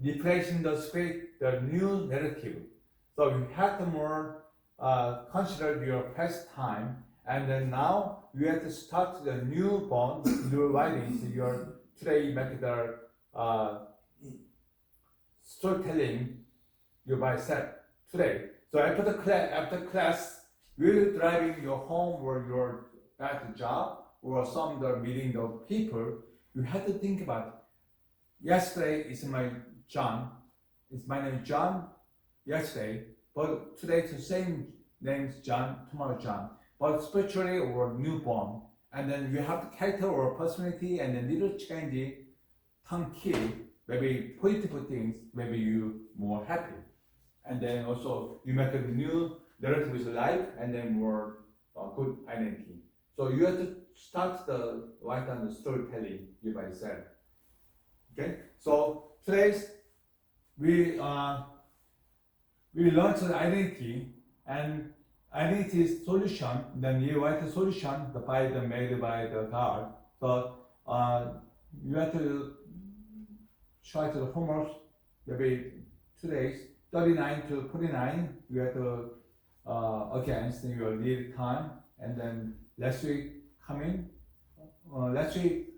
replacing the script, the new narrative. So you have to more consider your past time, and then now you have to start the new bond, new writings. Your today method storytelling you by self today. So after class, you're driving your home or your back job or some the meeting the people. You have to think about yesterday is my John. It's my name John. Yesterday, but today it's the same name's John. Tomorrow John. But spiritually or newborn, and then you have the character or personality, and then little change, tongue key, maybe positive things, maybe you more happy. And then also you make a new narrative with life and then more good identity. So you have to start the write down the storytelling you by yourself. Okay. So today's we learned the identity and identity solution. Then you write the solution made by the God. So you have to try to the homework maybe 2 days. 39 to 49, you have to against your lead time, and then last week coming, last week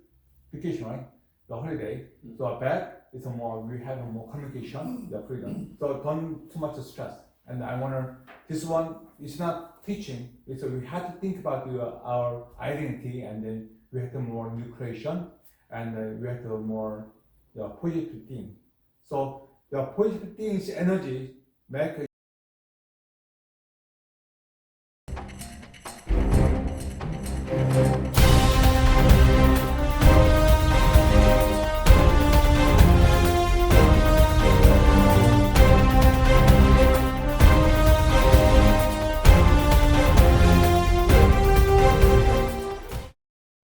vacation, right? The holiday. So back it's more we have more communication, the freedom. So don't too much stress. And I wanna this one is not teaching. It's we have to think about our identity, and then we have to more new creation, and we have to more positive thing. So the positive things energy make